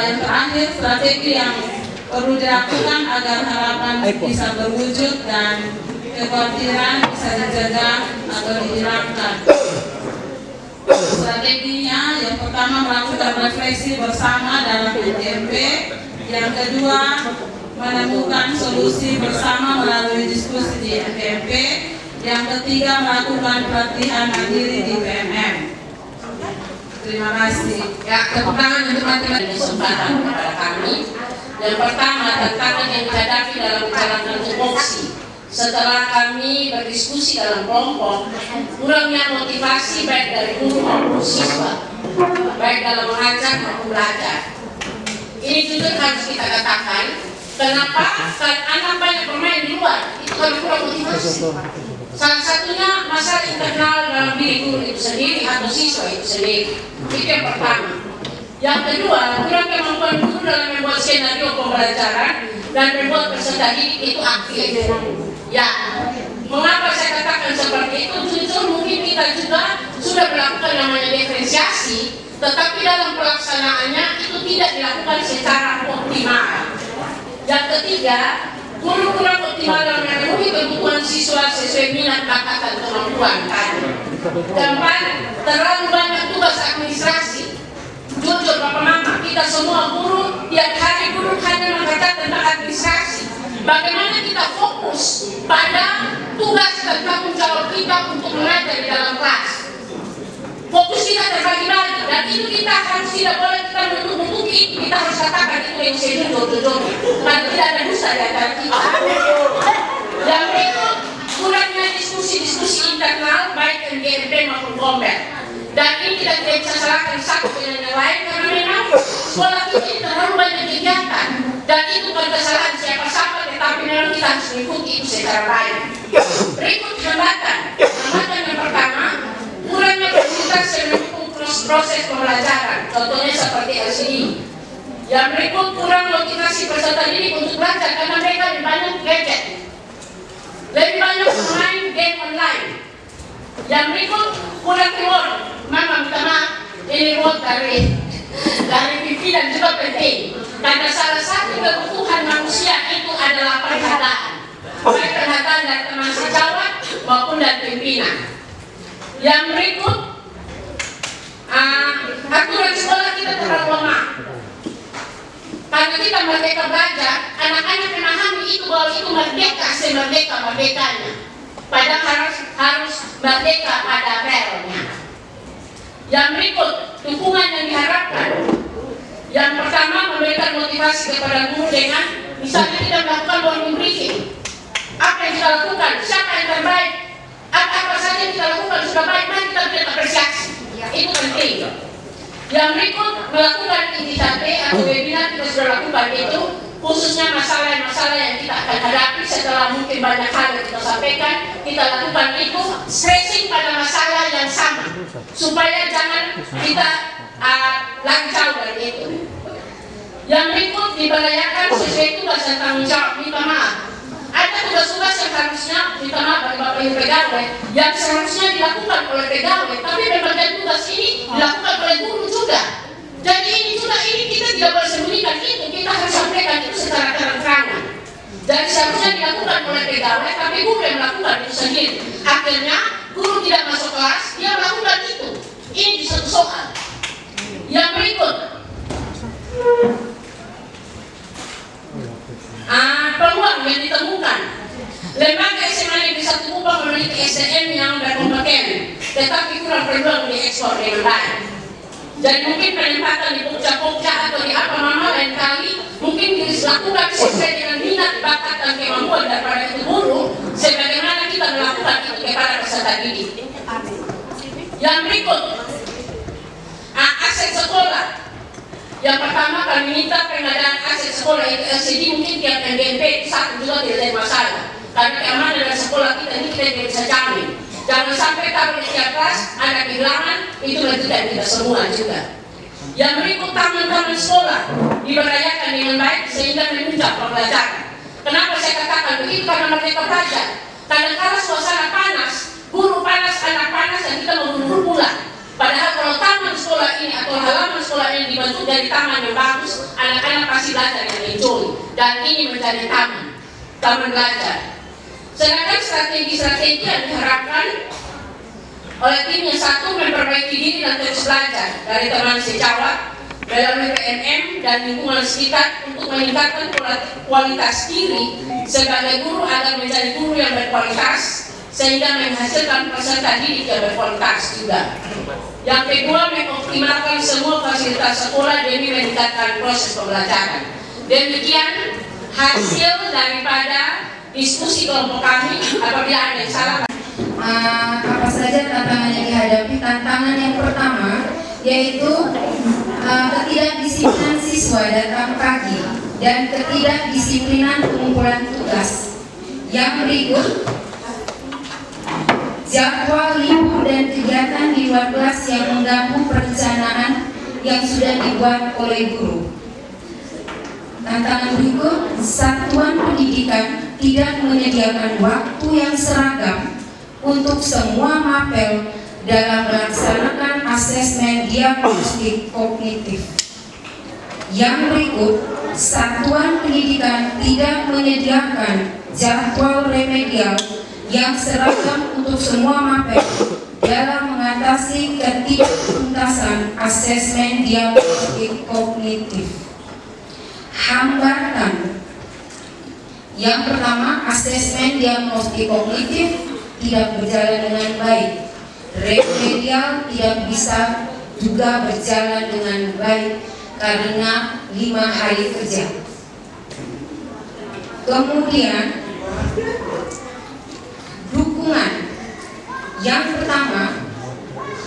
yang terakhir, strategi yang perlu dilakukan agar harapan bisa terwujud dan kekhawatiran bisa dicegah atau dihilangkan. Strateginya, yang pertama melakukan refleksi bersama dalam MGMP. Yang kedua, menemukan solusi bersama melalui diskusi di MGMP. Yang ketiga, melakukan pelatihan mandiri di PMM. Terima kasih. Ya, tepuk tangan untuk matematika kesempatan kepada kami. Yang pertama, tantangan yang dihadapi dalam menjalankan tupoksi. Setelah kami berdiskusi dalam kelompok, kurangnya motivasi baik dari guru maupun siswa, baik dalam mengajar maupun belajar. Ini jujur harus kita katakan. Kenapa? Karena anak banyak bermain di luar, itu karena kurang motivasi. Salah satunya masalah internal dalam diri guru itu sendiri atau siswa itu sendiri. Itu yang pertama. Yang kedua, kurang kemampuan guru dalam membuat skenario pembelajaran dan membuat peserta didik itu aktif. Ya, mengapa saya katakan seperti itu? Jujur mungkin kita juga sudah melakukan namanya diferensiasi, tetapi dalam pelaksanaannya itu tidak dilakukan secara optimal. Yang ketiga, guru kurang optimal dalam memenuhi kebutuhan siswa sesuai minat, bakat, dan kemampuan tadi. Keempat, terlalu banyak tugas administrasi. Jujur Bapak Mama, kita semua guru tiap hari guru hanya mengatakan tentang administrasi. Bagaimana kita fokus pada tugas dan tanggung jawab kita untuk mengajar di dalam kelas. Fokus kita terbagi-bagi, dan itu kita harus tidak boleh kita menutup-nutupi. Kita harus katakan itu yang saya jujur, karena tidak ada dusta di antara kita. Yang berikut, kurangnya diskusi internal baik NGMP maupun Gombel. Dan ini kita tidak bisa salahkan satu dengan yang lain, karena memang sekolah kita ini terlalu banyak kegiatan, dan itu bukan kesalahan siapa-siapa, tetapi memang kita harus mengikuti itu secara baik. Berikut hambatan yang pertama, kurangnya fasilitas yang mendukung proses pembelajaran, contohnya seperti LCD. Yang berikut, kurang motivasi peserta didik untuk belajar karena mereka lebih banyak gadget, lebih banyak bermain game online. Yang berikut, kurang reward. Mama minta maaf, ini reward dari pimpinan juga penting, karena salah satu kebutuhan manusia itu adalah perhatian, baik perhatian dari teman sejawat maupun dari pimpinan. Yang berikut, aturan sekolah kita terlalu lemah. Karena kita merdeka belajar, anak-anak memahami itu bahwa itu merdeka, semerdeka-merdekanya. Padahal harus merdeka pada realnya. Yang berikut, dukungan yang diharapkan. Yang pertama, memberikan motivasi kepada guru dengan misalnya kita melakukan morning briefing. Apa yang kita lakukan? Siapa yang terbaik? Apa saja yang kita lakukan sudah baik, mari kita berikan apresiasi. Itu penting. Yang berikut, melakukan intisari atau webinar kita sudah lakukan itu, khususnya masalah-masalah yang kita akan hadapi setelah mungkin banyak hal yang kita sampaikan, kita lakukan itu stressing pada masalah yang sama, supaya jangan kita lancau dari itu. Yang berikut, diberdayakan sesuai tugas dan tanggung jawab. Minta maaf, ada tugas-tugas yang harusnya, minta maaf bagi Bapak Ibu pegawai, yang seharusnya dilakukan oleh pegawai, tapi pembagian tugas ini dilakukan oleh guru juga. Jadi ini kita tidak boleh sembunyikan itu, kita harus sampaikan itu secara terang-terangan. Jadi seharusnya dilakukan oleh pegawai, tapi guru yang melakukan itu sendiri. Akhirnya guru tidak masuk kelas, dia melakukan itu. Ini satu soal. Yang berikut, peluang yang ditemukan. Lembaga SMA Negeri 1 Kupang memiliki SDM yang berkompeten, tetapi kurang peluang diekspor dengan baik. Jadi mungkin penempatan di Pokja atau di apa mama lain kali mungkin dilakukan sesuai dengan minat, bakat, dan kemampuan daripada itu guru, sebagaimana kita melakukan itu kepada peserta didik. Yang berikut, aset sekolah. Yang pertama, kami minta pengadaan aset sekolah itu LCD, mungkin tiap NDMP satu juga tidak ada masalah, karena keamanan dari sekolah kita ini kita tidak bisa jamin. Jangan sampai kalau di tiap kelas ada kehilangan, itu merugikan kita semua juga. Yang berikut, taman-taman sekolah diberdayakan dengan baik sehingga menunjang pembelajaran. Kenapa saya katakan begitu? Karena mereka belajar. Kadang-kadang suasana panas, guru panas, anak panas, dan kita memburu pulang. Padahal kalau taman sekolah ini atau halaman sekolah ini dibentuk dari taman yang bagus, anak-anak pasti belajar yang enjoy. Dan ini menjadi taman belajar. Sedangkan strategi-strategi yang diharapkan oleh tim yang satu, memperbaiki diri dan terus belajar dari teman sejawat melalui PNM dan lingkungan sekitar untuk meningkatkan kualitas diri sebagai guru agar menjadi guru yang berkualitas sehingga menghasilkan peserta didik yang berkualitas juga. Yang kedua, mengoptimalkan semua fasilitas sekolah demi meningkatkan proses pembelajaran. Demikian hasil daripada diskusi kelompok kami. Apabila ada yang salah, apa saja tantangan yang dihadapi? Tantangan yang pertama yaitu ketidakdisiplinan siswa datang pagi dan ketidakdisiplinan pengumpulan tugas. Yang berikut, jadwal libur dan kegiatan di luar kelas yang mengganggu perencanaan yang sudah dibuat oleh guru. Tantangan berikut, satuan pendidikan tidak menyediakan waktu yang seragam untuk semua mapel dalam melaksanakan asesmen diagnostik kognitif. Yang berikut, satuan pendidikan tidak menyediakan jadwal remedial yang seragam untuk semua mapel dalam mengatasi ketidaktuntasan asesmen diagnostik kognitif. Hambatan. Yang pertama, asesmen diagnostik kognitif tidak berjalan dengan baik. Remedial tidak bisa juga berjalan dengan baik karena 5 hari kerja. Kemudian dukungan. Yang pertama,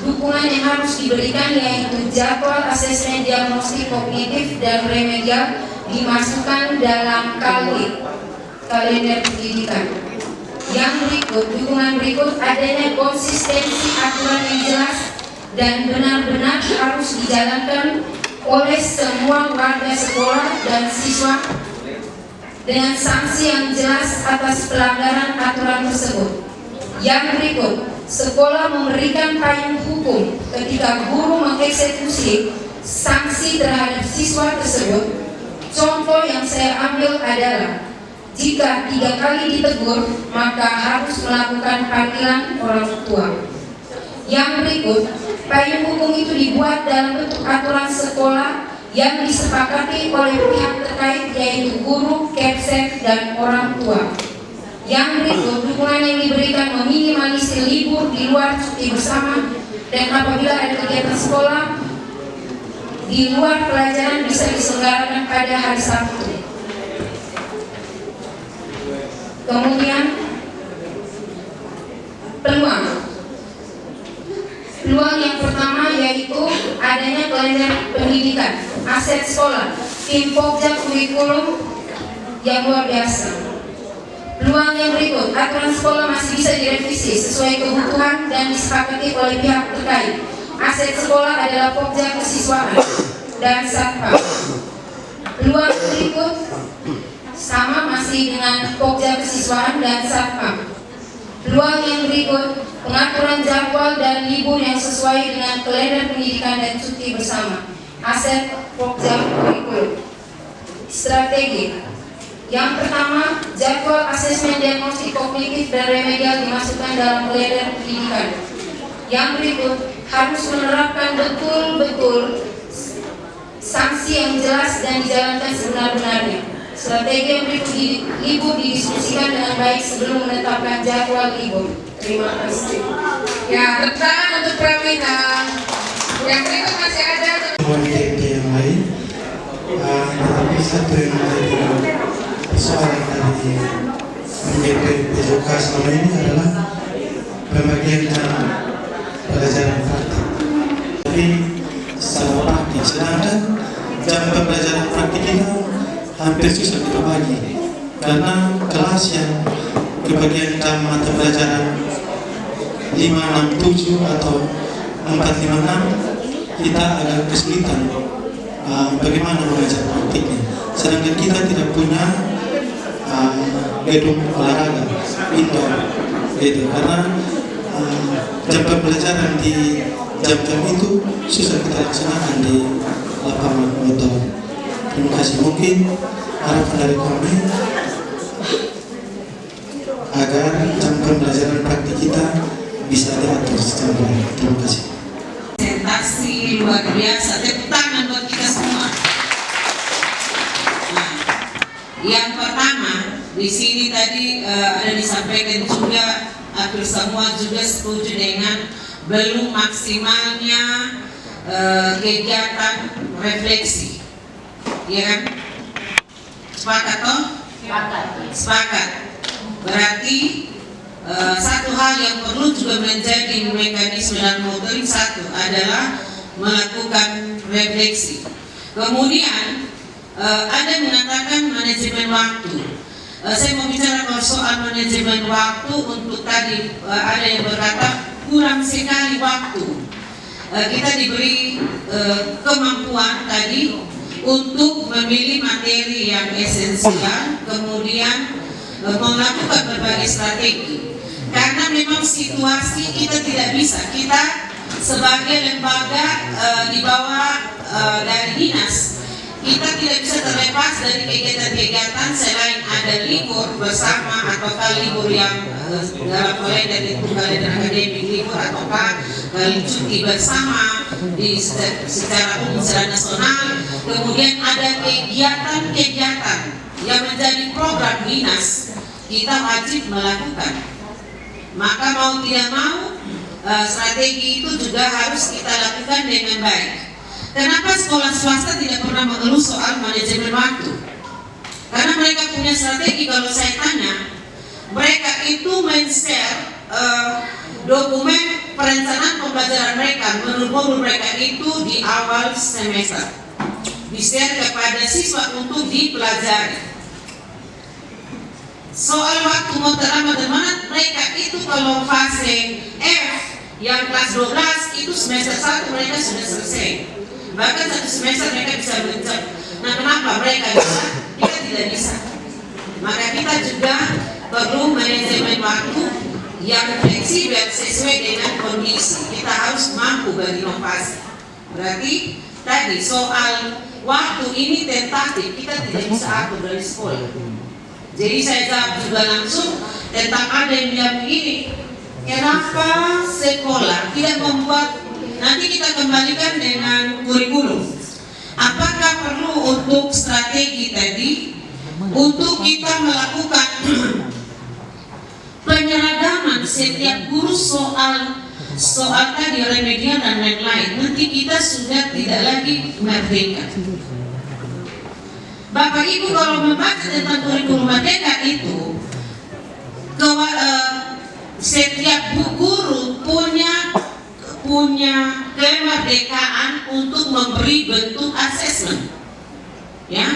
dukungan yang harus diberikan yaitu jadwal asesmen diagnostik kognitif dan remedial dimasukkan dalam kalender pendidikan. Yang berikut, dukungan berikut adanya konsistensi aturan yang jelas dan benar-benar harus dijalankan oleh semua warga sekolah dan siswa dengan sanksi yang jelas atas pelanggaran aturan tersebut. Yang berikut, sekolah memberikan payung hukum ketika guru mengeksekusi sanksi terhadap siswa tersebut. Contoh yang saya ambil adalah jika 3 kali ditegur, maka harus melakukan panggilan orang tua. Yang berikut, payung hukum itu dibuat dalam bentuk aturan sekolah yang disepakati oleh pihak terkait yaitu guru, kepsek, dan orang tua. Yang berikut, dukungan yang diberikan meminimalisir libur di luar cuti bersama dan apabila ada kegiatan sekolah di luar pelajaran bisa diselenggarakan pada hari Sabtu. Kemudian peluang yang pertama yaitu adanya kalender pendidikan, aset sekolah, tim pokja kurikulum yang luar biasa. Peluang yang berikut, aturan sekolah masih bisa direvisi sesuai kebutuhan dan disepakati oleh pihak terkait. Aset sekolah adalah pokja kesiswaan dan satpam. Peluang berikut sama masih dengan pokja kesiswaan dan satpam. Peluang yang berikut, pengaturan jadwal dan libur yang sesuai dengan kalender pendidikan dan cuti bersama. Aset pokja kurikulum. Strategi. Yang pertama, jadwal asesmen diagnostik kognitif dan remedial dimasukkan dalam kalender pendidikan. Yang berikut, harus menerapkan betul-betul sanksi yang jelas dan dijalankan sebenar-benarnya. Strategi yang berikut, libur didiskusikan dengan baik sebelum menetapkan jadwal libur. Terima kasih. Ya, tepuk tangan untuk Pramina. Yang berikut masih ada yang lain, tetapi satu yang menjadi persoalan dari MGP-PJK selama ini adalah pembagian jam pelajaran praktik. Jadi secara praktik, sedangkan jam pembelajaran praktik itu hampir susah kita bagi karena kelas yang kebagian jam mata pelajaran 567 atau 456 kita agak kesulitan bagaimana mengajar praktiknya, sedangkan kita tidak punya gedung olahraga indoor gitu, karena jam pembelajaran di jam-jam itu susah kita laksanakan di lapangan outdoor. Terima kasih. Mungkin harapan dari kami agar jam pembelajaran praktik kita bisa diatur secara baik. Terima kasih. Presentasi luar biasa, tepuk tangan buat kita semua. Nah, yang pertama di sini tadi ada disampaikan juga, hampir semua juga setuju dengan belum maksimalnya kegiatan refleksi. Iya kan? Sepakat toh? Sepakat. Berarti satu hal yang perlu juga menjadi mekanisme dan monitoring, satu adalah melakukan refleksi. Kemudian ada yang mengatakan manajemen waktu. Saya mau bicara kalau soal manajemen waktu. Untuk tadi ada yang berkata kurang sekali waktu. Kita diberi kemampuan tadi untuk memilih materi yang esensial, kemudian melakukan berbagai strategi. Karena memang situasi kita tidak bisa, kita sebagai lembaga di bawah dari dinas, kita tidak bisa terlepas dari kegiatan-kegiatan selain ada libur bersama ataukah libur yang dalam kalender itu kalender akademik libur ataukah cuti bersama secara umum secara nasional. Kemudian ada kegiatan-kegiatan yang menjadi program dinas, kita wajib melakukan. Maka mau tidak mau strategi itu juga harus kita lakukan dengan baik. Kenapa sekolah swasta tidak pernah mengeluh soal manajemen waktu? Karena mereka punya strategi. Kalau saya tanya, mereka itu men-share dokumen perencanaan pembelajaran mereka menurut mereka itu di awal semester, di-share kepada siswa untuk dipelajari. Soal waktu mau terlambat dan mana, mereka itu kalau fase F yang kelas 12 itu semester 1 mereka sudah selesai. Bahkan satu semester mereka bisa belajar. Nah, kenapa mereka bisa? Kita tidak bisa. Maka kita juga perlu manajemen waktu yang fleksibel sesuai dengan kondisi. Kita harus mampu berinovasi. Berarti tadi soal waktu ini tentatif, kita tidak bisa atur dari sekolah. Jadi saya jawab juga langsung tentang ada yang bilang begini, kenapa sekolah tidak membuat. Nanti kita kembalikan dengan kurikulum. Apakah perlu untuk strategi tadi untuk kita melakukan penyeragaman setiap guru soal tadi remedial dan lain-lain? Nanti kita sudah tidak lagi merdeka. Bapak Ibu kalau membaca tentang kurikulum merdeka itu, setiap guru punya kemerdekaan untuk memberi bentuk asesmen, ya,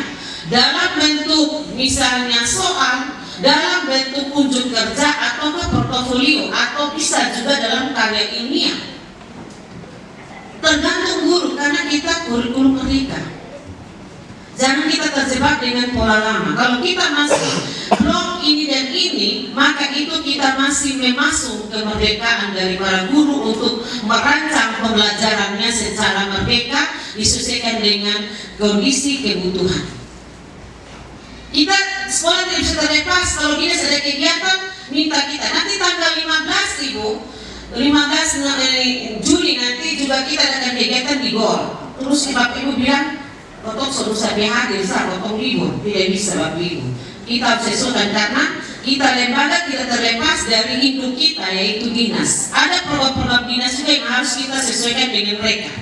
dalam bentuk misalnya soal, dalam bentuk kunjung kerja atau portofolio, atau bisa juga dalam karya ilmiah. Tergantung guru, karena kita kurikulum merdeka. Jangan kita terjebak dengan pola lama. Kalau kita masih blok ini dan ini, maka itu kita masih memasuk kemerdekaan dari para guru untuk merancang pembelajarannya secara merdeka, disesuaikan dengan kondisi kebutuhan. Kita sekolah tidak bisa terlepas kalau dinas ada kegiatan, minta kita. Nanti tanggal 15 Juli nanti juga kita ada kegiatan di GOR. Terus Bapak Ibu bilang, potong solusi hadir saat potong libur, tidak bisa Bapak Ibu. Kita harus sesuaikan karena kita lembaga tidak terlepas dari induk kita yaitu dinas. Ada program-program dinas juga yang harus kita sesuaikan dengan mereka,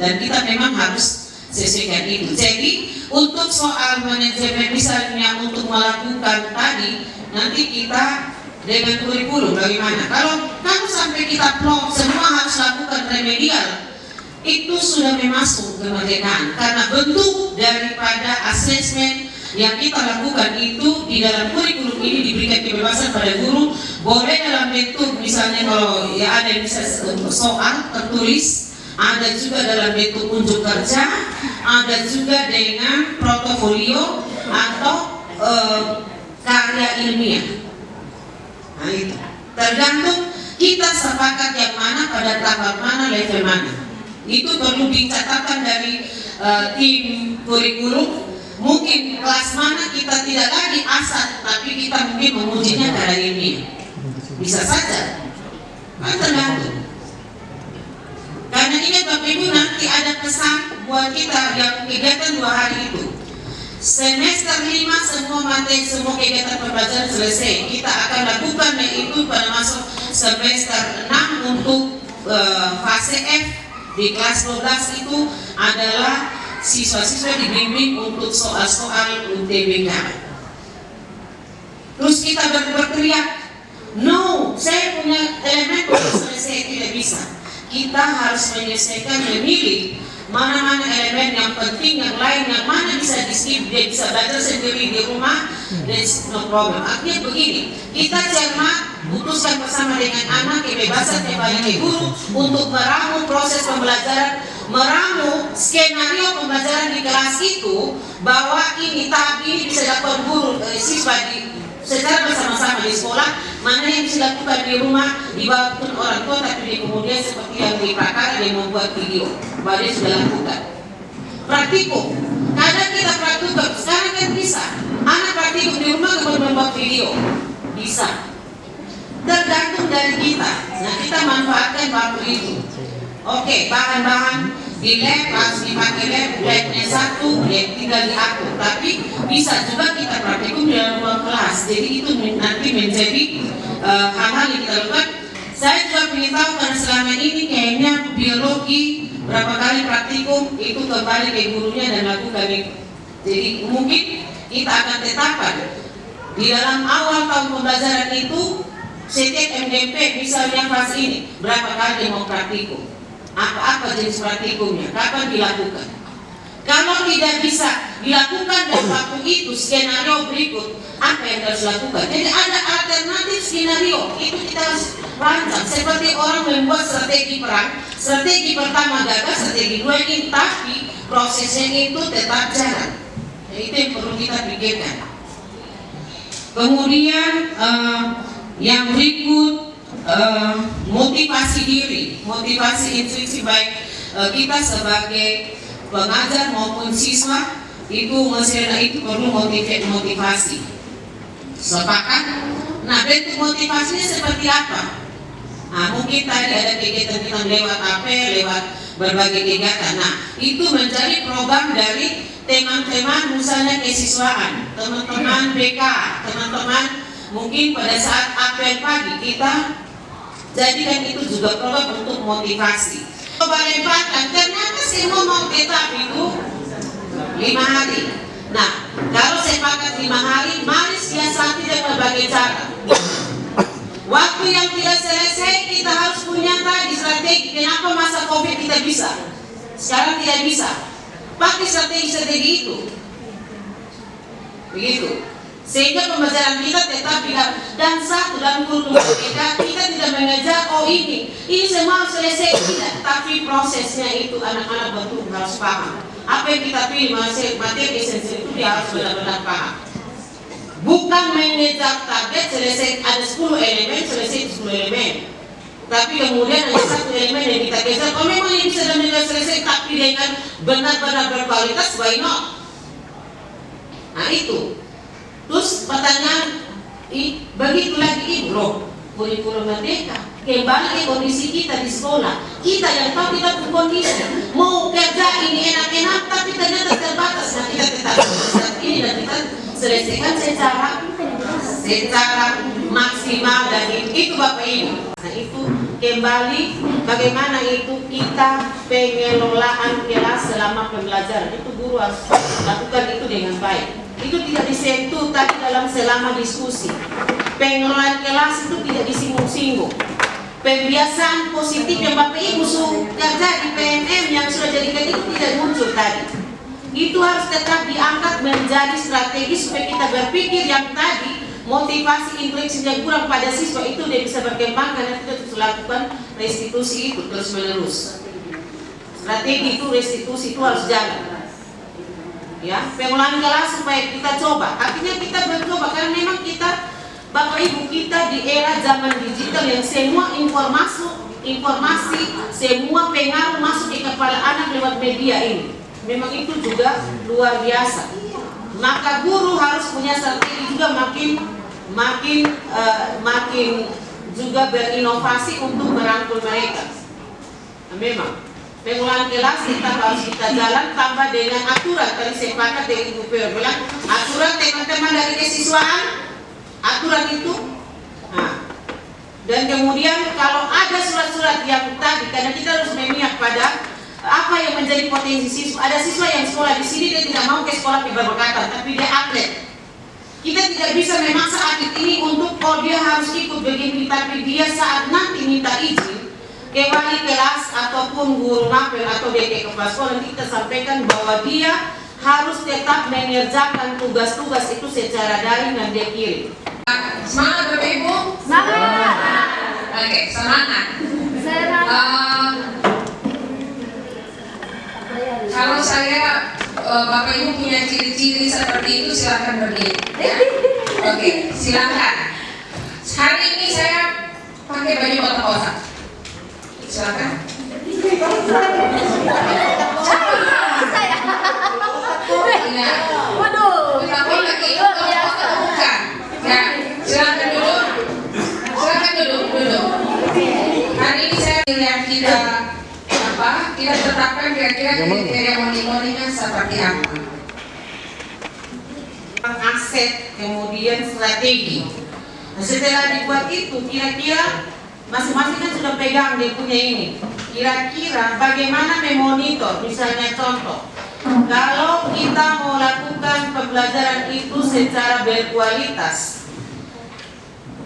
dan kita memang harus sesuaikan itu. Jadi untuk soal manajemen misalnya untuk melakukan tadi, nanti kita dengan kurikulum bagaimana? Kalau sampai kita plot semua harus lakukan remedial, itu sudah memasuk kemerdekaan karena bentuk daripada asesmen yang kita lakukan itu di dalam kurikulum ini diberikan kebebasan pada guru, boleh dalam bentuk misalnya kalau ya ada yang bisa soal tertulis, ada juga dalam bentuk kunjung kerja, ada juga dengan portofolio atau karya ilmiah. Nah itu tergantung kita sepakat yang mana pada tahap mana, level mana. Itu perlu dicatatkan dari tim kurikulum. Mungkin kelas mana kita tidak lagi asal, tapi kita mungkin mengujinya karena ilmiah. Bisa saja, kan tergantung. Karena ini Bapak Ibu nanti ada pesan buat kita yang kegiatan 2 hari itu. Semester 5 semua materi, semua kegiatan pembelajaran selesai. Kita akan lakukan itu pada masuk semester 6 untuk fase F. Di kelas 12 itu adalah siswa-siswa dibimbing untuk soal-soal UTBK. Terus kita berteriak, no, saya punya elemen untuk selesai, tidak bisa. Kita harus menyelesaikan, memilih mana-mana elemen yang penting, yang lain, yang mana bisa di-skip, dia bisa belajar sendiri di rumah, there's no problem. Artinya begini, kita cermat, putuskan bersama dengan anak kebebasan kepada guru untuk meramu proses pembelajaran, meramu skenario pembelajaran di kelas itu, bahwa ini tahap ini bisa dilakukan guru siswa secara bersama-sama di sekolah, mana yang bisa dilakukan di rumah di bawah pun orang tua, tapi kemudian seperti yang di Prakara yang membuat video, bahwa dia sudah lakukan praktikum. Kadang kita praktikum, sekarang kan bisa. Anak praktikum di rumah kemudian membuat video, bisa. Tergantung dari kita. Nah, kita manfaatkan waktu itu. Oke, bahan-bahan di lab harus dipakai labnya satu, lab tinggal diatur. Tapi bisa juga kita praktikum di dalam ruang kelas. Jadi itu nanti menjadi hal-hal yang kita lakukan. Saya juga ingin tahu karena selama ini kayaknya biologi berapa kali praktikum itu kembali ke gurunya dan lakukan itu. Jadi mungkin kita akan tetapkan di dalam awal tahun pembelajaran itu setiap MDP misalnya kelas ini berapa kali mau praktikum, apa jenis praktikumnya, kapan dilakukan. Kalau tidak bisa dilakukan dalam waktu itu, skenario berikut apa yang harus dilakukan. Jadi ada alternatif skenario, itu kita harus rancang. Seperti orang membuat strategi perang, strategi pertama gagal, strategi dua ini, tapi prosesnya itu tetap jalan. Jadi itu yang perlu kita pikirkan. Kemudian yang berikut motivasi diri, motivasi intuisi baik kita sebagai pengajar maupun siswa itu perlu motivasi. Sepakat? Nah, bentuk motivasinya seperti apa? Nah, mungkin tadi ada kegiatan kita lewat apa, lewat berbagai kegiatan. Nah, itu menjadi program dari teman-teman misalnya kesiswaan, teman-teman BK, teman-teman mungkin pada saat apel pagi kita jadikan itu juga program untuk motivasi. Coba lemparkan, ternyata semua mau tetap itu 5 hari. Nah, kalau sepakat 5 hari, mari siasati dengan berbagai cara. Waktu yang tidak selesai kita harus punya tadi strategi. Kenapa masa COVID kita bisa, sekarang tidak bisa? Pakai strategi-strategi itu. Begitu. Sehingga pembelajaran kita tetap tidak. Dan satu dalam kurikulum kita tidak mengejar ini semua harus selesai, tidak. Tapi prosesnya itu anak-anak betul harus paham. Apa yang kita pilih materi esensial itu dia harus benar-benar paham. Bukan mengejar target selesai ada 10 elemen, selesai 10 elemen. Tapi kemudian ada satu elemen yang kita kejar. Kalau memang ini bisa selesai tapi dengan benar-benar berkualitas, why not? Nah itu. Terus pertanyaan, begitu lagi bro, kurikulum merdeka kembali ke kondisi kita di sekolah. Kita yang tahu kita pun kondisi mau kerja ini enak-enak tapi ternyata terbatas. Nah kita tetap ini dan kita selesaikan secara maksimal dan itu Bapak Ibu. Nah itu kembali bagaimana itu kita pengelolaan kelas selama pembelajaran itu guru harus lakukan itu dengan baik. Itu tidak disentuh tadi dalam selama diskusi. Pengelolaan kelas itu tidak disinggung-singgung. Pembiasaan positif yang Bapak Ibu kerja di PNM yang sudah jadikan itu tidak muncul tadi. Itu harus tetap diangkat menjadi strategi supaya kita berpikir yang tadi motivasi interaksi yang kurang pada siswa itu dia bisa berkembang karena kita terus lakukan restitusi itu terus menerus. Strategi itu restitusi itu harus jalan. Ya, pengulangan kelas supaya kita coba. Artinya kita mencoba karena memang kita Bapak Ibu kita di era zaman digital yang semua informasi semua pengaruh masuk ke kepala anak lewat media ini. Memang itu juga luar biasa. Maka guru harus punya strategi juga makin juga berinovasi untuk merangkul mereka. Nah, memang pengulangan kelas harus kita jalan tambah dengan aturan. Tadi saya sepakat dengan Ibu Pio bilang aturan teman-teman dari kesiswaan, aturan itu. Nah, dan kemudian kalau ada surat-surat yang tadi karena kita harus memihak pada apa yang menjadi potensi siswa. Ada siswa yang sekolah di sini dia tidak mau ke sekolah berkatan, tapi dia atlet. Kita tidak bisa memaksa atlet ini untuk dia harus ikut begini, tapi dia saat nanti minta izin ke wali kelas ataupun guru mapel atau DK kepala sekolah nanti kita sampaikan bahwa dia harus tetap mengerjakan tugas-tugas itu secara daring dan dia kirim. Semangat Bapak Ibu? Semangat. Oke, semangat. Kalau saya Bapak Ibu punya ciri-ciri seperti itu silahkan berdiri. Ya? Oke, silahkan. Hari ini saya pakai baju kotak-kotak. Silakan. Ingat, kita tetapkan kira-kira kriteria monitoringnya seperti apa. Aset, kemudian strategi. Nah, setelah dibuat itu, kira-kira masing-masing kan sudah pegang dia punya ini. Kira-kira bagaimana memonitor, misalnya contoh, kalau kita mau lakukan pembelajaran itu secara berkualitas,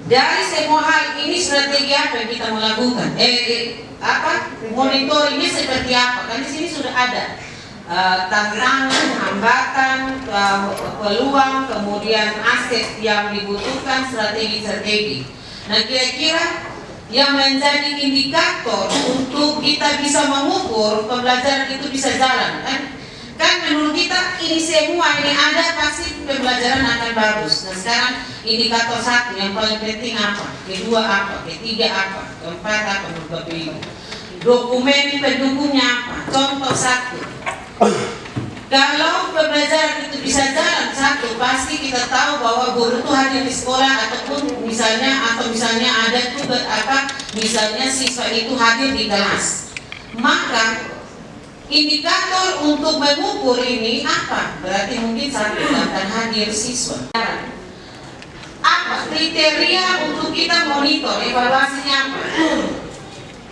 dari semua hal ini strategi apa yang kita mau lakukan? Monitoringnya seperti apa? Kan di sini sudah ada tantangan, hambatan, peluang, kemudian aset yang dibutuhkan, strategi-strategi. Nah, kira-kira yang menjadi indikator untuk kita bisa mengukur pembelajaran itu bisa jalan, kan menurut kita ini semua ini ada, pasti pembelajaran akan bagus. Nah, sekarang indikator satu yang paling penting apa, kedua apa, ketiga apa, keempat apa, menurut Bapak Ibu. Dokumen pendukungnya apa? Contoh satu, kalau pembelajaran itu bisa jalan satu, pasti kita tahu bahwa guru itu hadir di sekolah, ataupun misalnya ada tuh misalnya siswa itu hadir di kelas. Maka indikator untuk mengukur ini apa? Berarti mungkin satu akan hadir siswa. Apa kriteria untuk kita monitor, evaluasinya apa?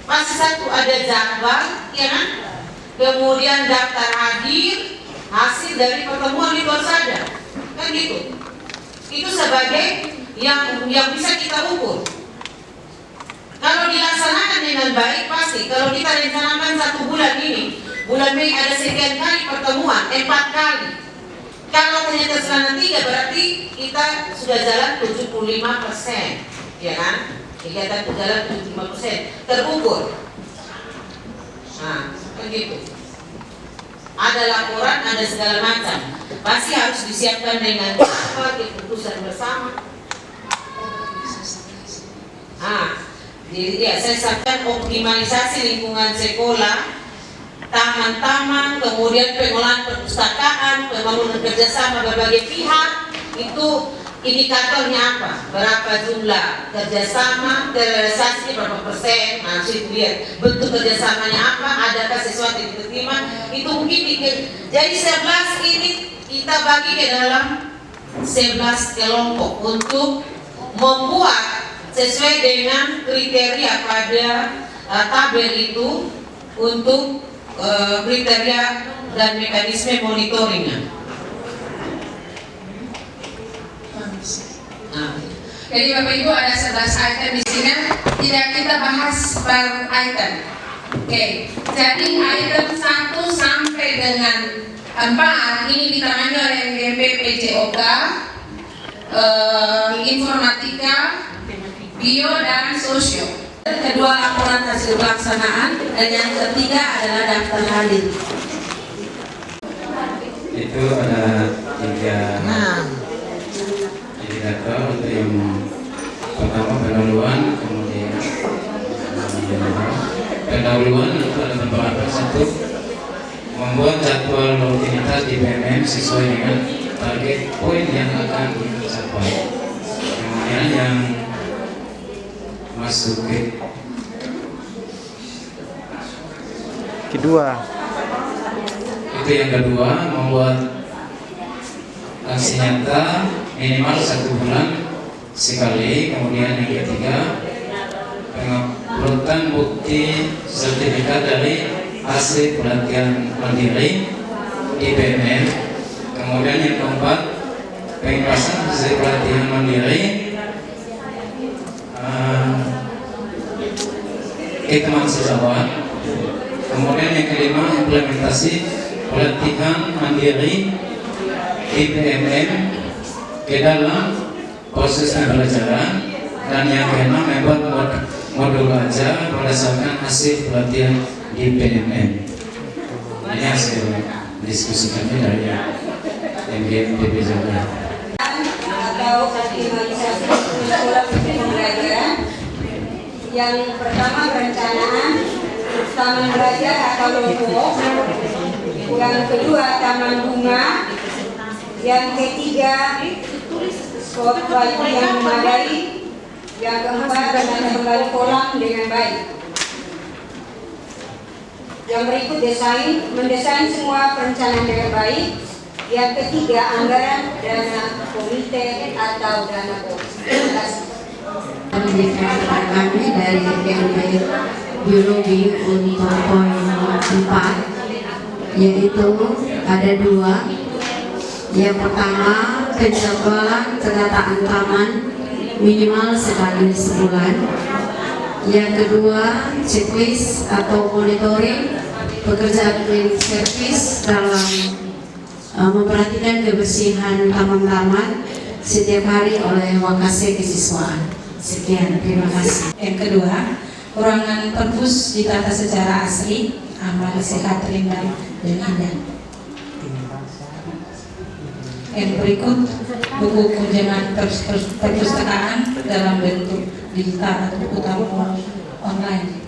Pasti satu, ada jadwal, ya kan? Kemudian daftar hadir, hasil dari pertemuan itu saja, kan gitu. Itu sebagai yang bisa kita ukur. Kalau dilaksanakan dengan baik, pasti kalau kita rencanakan 1 bulan ini, bulan Mei ada sekian kali pertemuan, 4 kali. Kalau ternyata selama 3, berarti kita sudah jalan 75%, ya kan? Kegiatan jalan 75%, terukur. Nah, begitu. Ada laporan, ada segala macam. Pasti harus disiapkan dengan keputusan bersama. Jadi saya sampaikan optimalisasi lingkungan sekolah, taman-taman, kemudian pengolahan perpustakaan, pembangunan kerjasama berbagai pihak. Itu indikatornya apa? Berapa jumlah kerjasama, terrealisasi berapa persen? Nah, harus lihat bentuk kerjasamanya apa, adakah sesuatu yang diterima? Itu mungkin jadi 11 ini kita bagi ke dalam 11 kelompok untuk membuat sesuai dengan kriteria pada tabel itu untuk kriteria dan mekanisme monitoringnya. Jadi Bapak Ibu ada 11 item di sini, tidak kita bahas per item. Oke, jadi item 1 sampai dengan 4 ini ditangani oleh MGP PJOK, informatika, bio dan sosio. Kedua, laporan hasil pelaksanaan, dan yang ketiga adalah daftar hadir. Itu ada 3 indikator untuk yang pertama pendahuluan, kemudian pendahuluan itu ada beberapa. Satu, membuat jadwal rutinitas di PMM sesuai dengan target poin yang akan dicapai. Kemudian yang masuk ke kedua, itu yang kedua, membuat aksi nyata minimal 1 bulan sekali. Kemudian yang ketiga, penguploadan bukti sertifikat dari hasil pelatihan mandiri di PMM. Kemudian yang keempat, pengentasan hasil pelatihan mandiri ke teman sejawat. Kemudian yang kelima, implementasi pelatihan mandiri di PMM ke dalam proses pembelajaran. Dan yang keenam, membuat modul ajar berdasarkan hasil pelatihan di PMM. Ini hasil diskusi kami dari MGP Jawa. Atau optimalisasi kurikulum pembelajaran. Yang pertama, perencanaan taman belajar atau logo. Yang kedua, taman bunga. Yang ketiga, spot baju yang memadai. Yang keempat, menata kembali kolam dengan baik. Yang berikut mendesain semua perencanaan dengan baik. Yang ketiga, anggaran dana komite atau dana bos. Terima kasih. Kami dari biologi untuk poin 4, yaitu ada 2. Yang pertama, penjadwalan penataan taman minimal sekali sebulan. Yang kedua, checklist atau monitoring pekerjaan cleaning service dalam memperhatikan kebersihan taman-taman setiap hari oleh Wakase Kesiswaan. Sekian, terima kasih. Yang kedua, ruangan perpus ditata secara asri, aman, sehat, rindang, dan indah. Yang berikut, buku kunjungan perpustakaan dalam bentuk digital atau buku tamu online.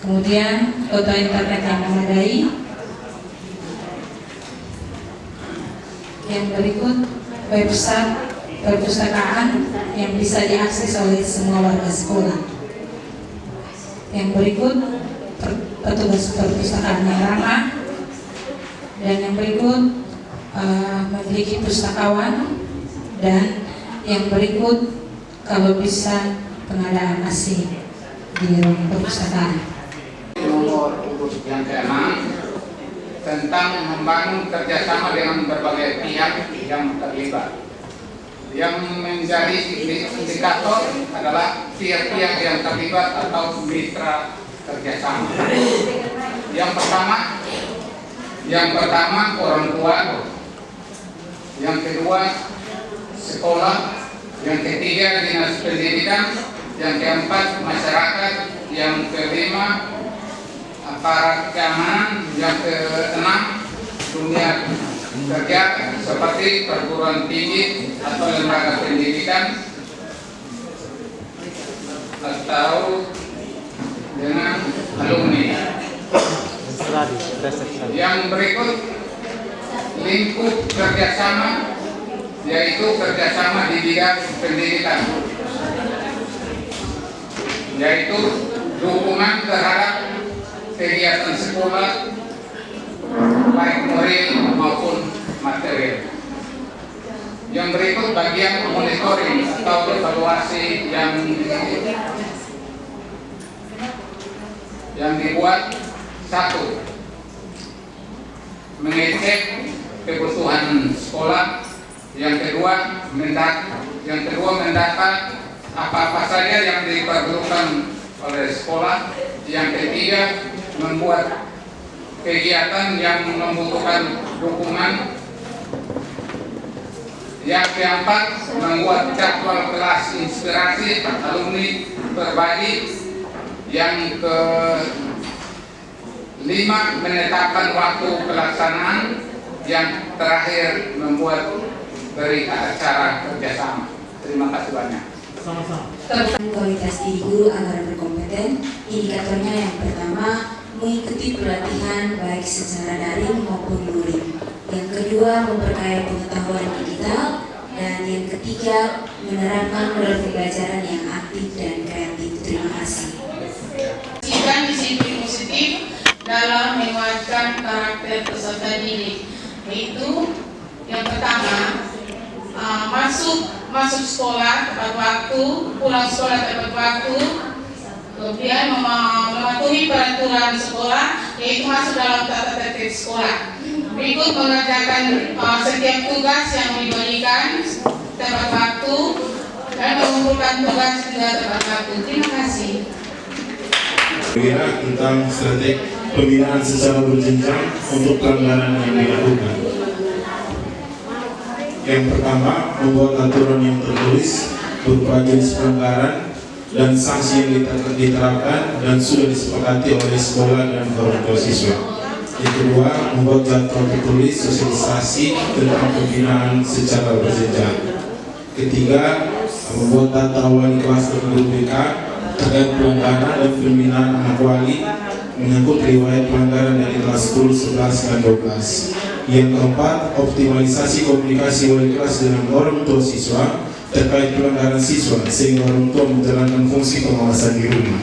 Kemudian, kota internet yang memadai. Yang berikut, website perpustakaan yang bisa diakses oleh semua warga sekolah. Yang berikut, petugas perpustakaan yang ramah. Dan yang berikut, memiliki pustakawan. Dan yang berikut, kalau bisa pengadaan AC di ruang perpustakaan. Nomor yang ke-6 tentang membangun kerjasama dengan berbagai pihak yang terlibat. Yang menjadi indikator adalah pihak-pihak yang terlibat atau mitra kerjasama. Yang pertama orang tua, yang kedua sekolah, yang ketiga dinas pendidikan, yang keempat masyarakat, yang kelima aparat keamanan, yang keenam dunia kerja seperti perguruan tinggi atau lembaga pendidikan atau dengan alumni. Yang berikut lingkup kerjasama, yaitu kerjasama di bidang pendidikan, yaitu dukungan terhadap kegiatan sekolah baik moral maupun material. Yang berikut bagian monitoring atau evaluasi yang dibuat. 1. Mengecek kebutuhan sekolah. Yang kedua mendata apa-apa saja yang diperlukan oleh sekolah. Yang ketiga membuat kegiatan yang membutuhkan dukungan. Yang keempat membuat jadwal kelas inspirasi alumni berbagi. Yang kelima menetapkan waktu pelaksanaan. Yang terakhir membuat berita acara kerjasama. Terima kasih banyak. Kualitas diri guru agar berkompeten. Indikatornya yang pertama, mengikuti pelatihan baik secara daring maupun luring. Yang kedua, memperkaya pengetahuan digital. Dan yang ketiga, menerapkan model pembelajaran yang aktif dan kreatif. Terima kasih. Disiplin positif dalam menguatkan karakter peserta didik, yaitu yang pertama masuk sekolah tepat waktu, pulang sekolah tepat waktu, kemudian mematuhi peraturan sekolah, yaitu masuk dalam tata tertib sekolah. Berikut mengerjakan setiap tugas yang diberikan tepat waktu dan mengumpulkan tugas juga tepat waktu. Terima kasih. Tentang strategi pembinaan secara berjenjang untuk pelanggaran yang dilakukan. Yang pertama, membuat aturan yang tertulis berupa jenis pelanggaran dan sanksi yang diterapkan dan sudah disepakati oleh sekolah dan orang tua siswa. Yang kedua, membuat jadwal tertulis sosialisasi tentang pembinaan secara berjenjang. Ketiga, membuat data wali kelas dan guru BK terkait pelanggaran dan pembinaan anak wali menyangkut riwayat pelanggaran dari kelas 10, 11, dan 12. Yang keempat, optimalisasi komunikasi wali kelas dengan orang tua siswa terkait pelanggaran siswa sehingga orang tua menjalankan fungsi pengawasan di rumah.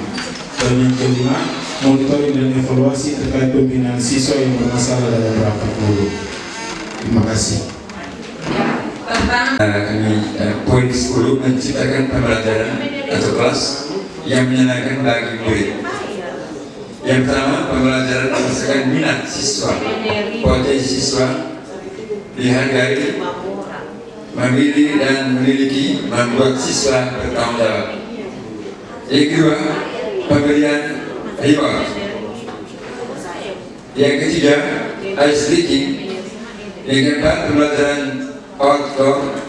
Dan yang kelima, monitoring dan evaluasi terkait pembinaan siswa yang bermasalah dalam beberapa guru. Terima kasih. Kami poin 10 menciptakan pembelajaran atau kelas yang menyenangkan bagi murid. Yang pertama, pembelajaran berdasarkan minat siswa, potensi siswa, dihargai, memilih dan memiliki, membuat siswa bertanggung jawab. Yang kedua, pemberian reward. Yang ketiga, ice breaking. Yang keempat, pembelajaran outdoor.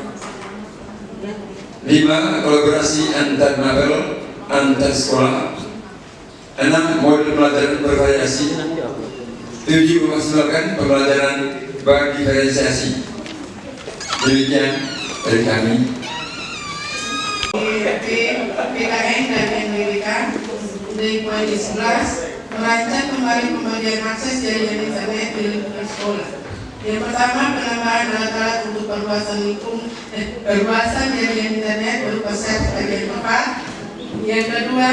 5, kolaborasi antar mabel, antar sekolah. 6, model pembelajaran bervariasi. 7, memaksimalkan pembelajaran berdiferensiasi. Demikian dari kami. PKN dan NWK dari poin 11 merancang kembali pembagian akses jaringan internet di lingkungan sekolah. Yang pertama, penambahan alat-alat untuk perluasan jaringan internet berupa set bagian 4. Yang kedua,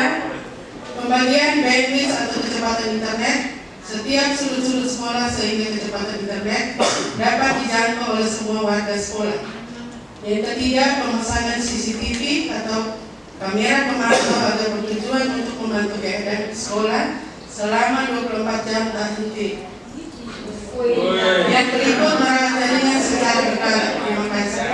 pembagian bandwidth atau kecepatan internet setiap sudut-sudut sekolah sehingga kecepatan internet dapat dijangkau oleh semua warga sekolah. Yang ketiga, pemasangan CCTV atau kamera pemantau agar bertujuan untuk membantu keadaan sekolah selama 24 jam tanpa henti. Yang berikut merawat jaringan secara berkala. Terima kasih.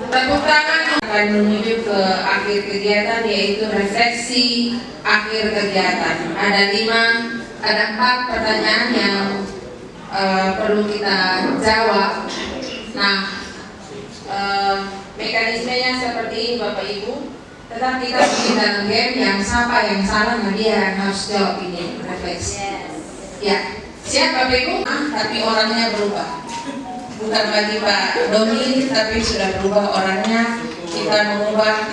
Tepuk tangan akan menuju ke akhir kegiatan, yaitu refleksi akhir kegiatan. Ada 4 pertanyaan yang perlu kita jawab. Nah, mekanismenya seperti ini Bapak Ibu. Tetap kita bikin dalam game yang siapa yang salah, nah dia yang harus jawab ini refleksi. Ya, siap Bapak Ibu? Tapi orangnya berubah. Bukan bagi Pak Doni, tapi sudah berubah orangnya. Kita mengubah.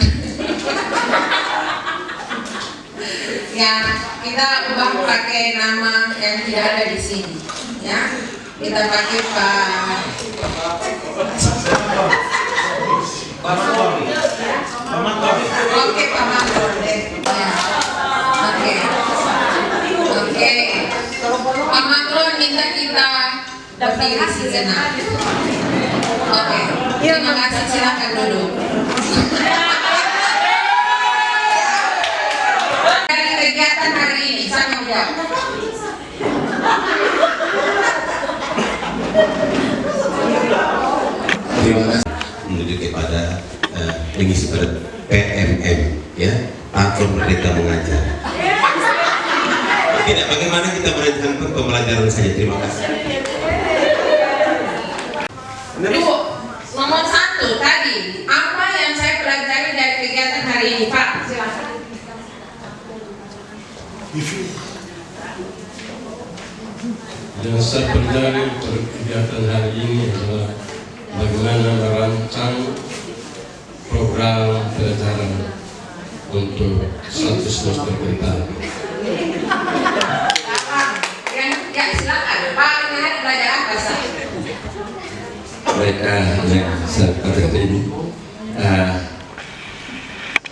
Ya, kita ubah pakai nama yang tidak ada di sini. Ya, kita pakai Pak. Oke, Pak Makron deh. Ya. Oke. Pak Makron minta kita berdiri sejenak. Oke. Terima kasih, silakan duduk. Dari kegiatan hari ini, saya jawab. Terima kasih. Menuju kepada mengisi pada PMM, ya, platform Merdeka Mengajar. Tidak, bagaimana kita melanjutkan pembelajaran saja. Terima kasih. Nomor 1 tadi, apa yang saya pelajari dari kegiatan hari ini, Pak? Silakan. Yang saya pelajari dari kegiatan hari ini adalah bagaimana merancang program pelajaran untuk 1 semester ke depan. Ya, silakan. Pak, hari belajar apa sih? Mereka yang saya pelajari ini,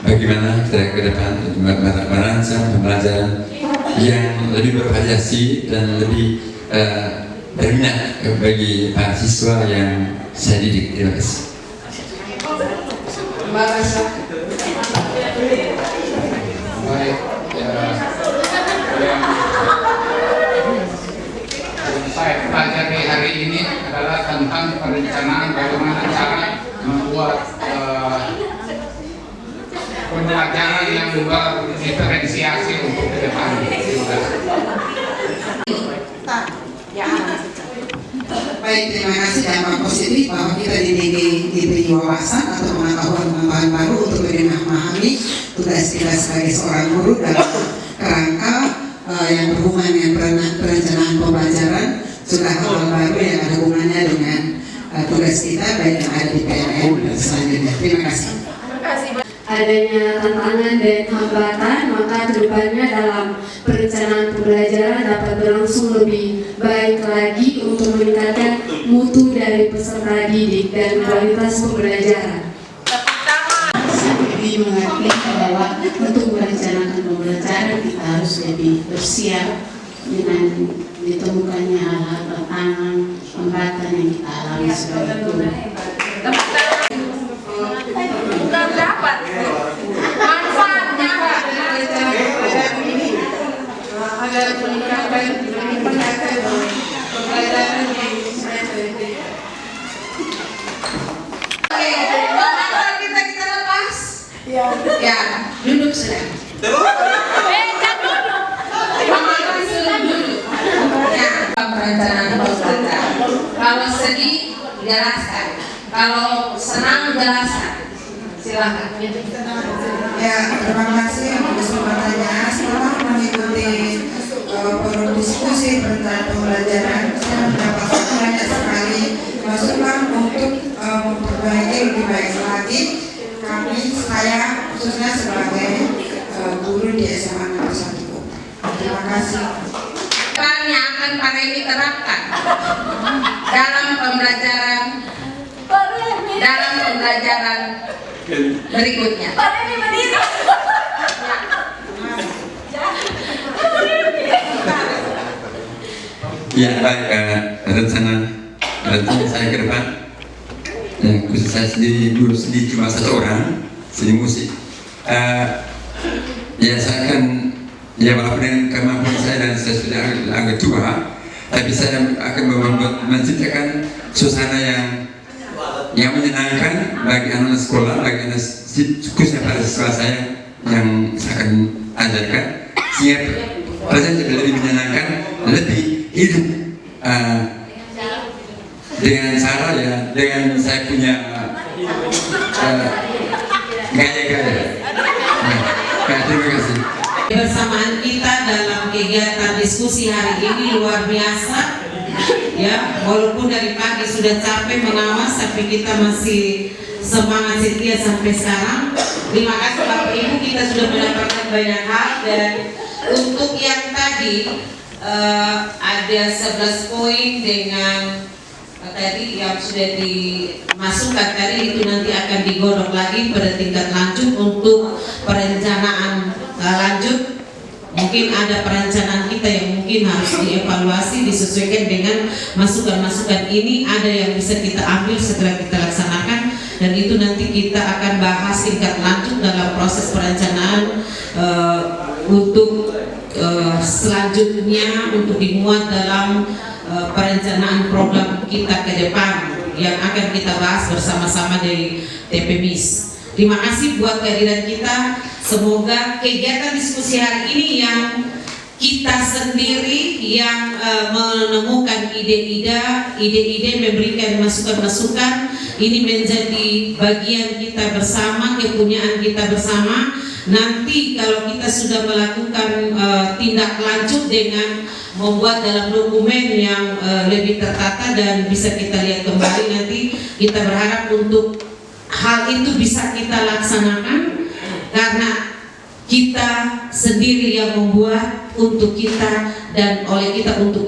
bagaimana kita ke depan merancang pembelajaran yang lebih bervariasi dan lebih berminat bagi para siswa yang saya didik. Terima kasih. Baik, yang saya pelajari hari ini adalah tentang perencanaan bagaimana cara membuat pembelajaran yang berdiferensiasi untuk ke depan. Terima kasih. Baik, terima kasih. Dampak positif bahwa kita diberi wawasan atau pengetahuan baru untuk lebih memahami tugas kita sebagai seorang guru dalam kerangka yang berhubungan dengan perencanaan pembelajaran, juga hal-hal baru yang ada hubungannya dengan tugas kita baik yang ada di PMM dan selanjutnya. Terima kasih. Adanya tantangan dan hambatan, maka kedepannya dalam perencanaan pembelajaran dapat berlangsung lebih baik lagi untuk meningkatkan mutu dari peserta didik dan kualitas pembelajaran. Jadi mengerti bahwa untuk merencanakan pembelajaran kita harus lebih bersiap dengan ditemukannya hal-hal tantangan hambatan yang kita alami sebagai guru. Bukan dapat manfaatnya agar meningkatkan pembelajaran di semester ini. Kita lepas. Ya, duduk sudah. Perencanaan pembelajaran. Kalau sedih, jelaskan. Kalau senang, jelaskan. Silakan. Ya, terima kasih untuk kesempatannya. Setelah mengikuti forum diskusi perencanaan pembelajaran, saya mendapatkan banyak sekali masukan untuk memperbaiki lebih baik lagi saya khususnya sebagai guru di SMA Negeri 1 Kupang. Terima kasih. Yang akan Pak Remi terapkan dalam pembelajaran berikutnya. Pak Remi berdiri. Ya, baik, rencana saya ke depan, khusus saya sendiri, guru sendiri cuma 1 orang, seni musik. Ya, saya akan, ya walaupun dengan kemampuan saya dan saya sudah agak tua, tapi saya akan menciptakan suasana yang menyenangkan bagi anak sekolah, bagi anak khususnya pada siswa saya yang saya akan ajarkan, sehingga pelajaran lebih menyenangkan, lebih hidup dengan cara ya, dengan saya punya gaya-gaya. Terima kasih. Bersamaan kita dalam kegiatan diskusi hari ini luar biasa. Ya, walaupun dari pagi sudah capek mengawas, tapi kita masih semangat setia sampai sekarang. Terima kasih Bapak Ibu, kita sudah mendapatkan banyak hal. Dan untuk yang tadi ada 11 poin dengan tadi yang sudah dimasukkan tadi, itu nanti akan digodok lagi pada tingkat lanjut untuk perencanaan lanjut. Mungkin ada perencanaan kita yang mungkin harus dievaluasi, disesuaikan dengan masukan-masukan ini. Ada yang bisa kita ambil setelah kita laksanakan, dan itu nanti kita akan bahas tingkat lanjut dalam proses perencanaan untuk selanjutnya untuk dimuat dalam perencanaan program kita ke depan yang akan kita bahas bersama-sama dari TPMIS. Terima kasih buat kehadiran kita. Semoga kegiatan diskusi hari ini yang kita sendiri yang menemukan ide-ide, memberikan masukan-masukan, ini menjadi bagian kita bersama, kepunyaan kita bersama. Nanti kalau kita sudah melakukan tindak lanjut dengan membuat dalam dokumen yang lebih tertata dan bisa kita lihat kembali, nanti kita berharap untuk hal itu bisa kita laksanakan karena kita sendiri yang membuat untuk kita dan oleh kita untuk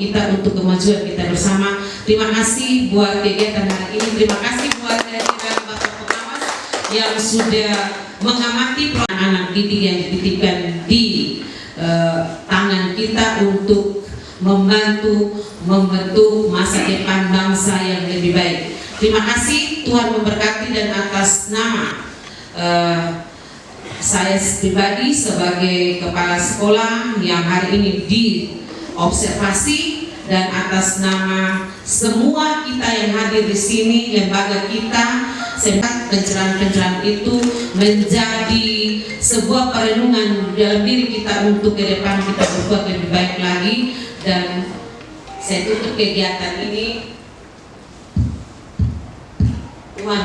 kemajuan kita bersama. Terima kasih buat kegiatan hari ini. Terima kasih buat kehadiran Bapak Pengawas yang sudah mengamati anak didik yang dititipkan di tangan kita untuk membentuk masa depan bangsa yang lebih baik. Terima kasih, Tuhan memberkati, dan atas nama saya pribadi sebagai kepala sekolah yang hari ini diobservasi, dan atas nama semua kita yang hadir di sini, lembaga kita, pencerahan-pencerahan itu menjadi sebuah perenungan dalam diri kita untuk ke depan kita berbuat lebih baik lagi. Dan saya tutup kegiatan ini. Tuhan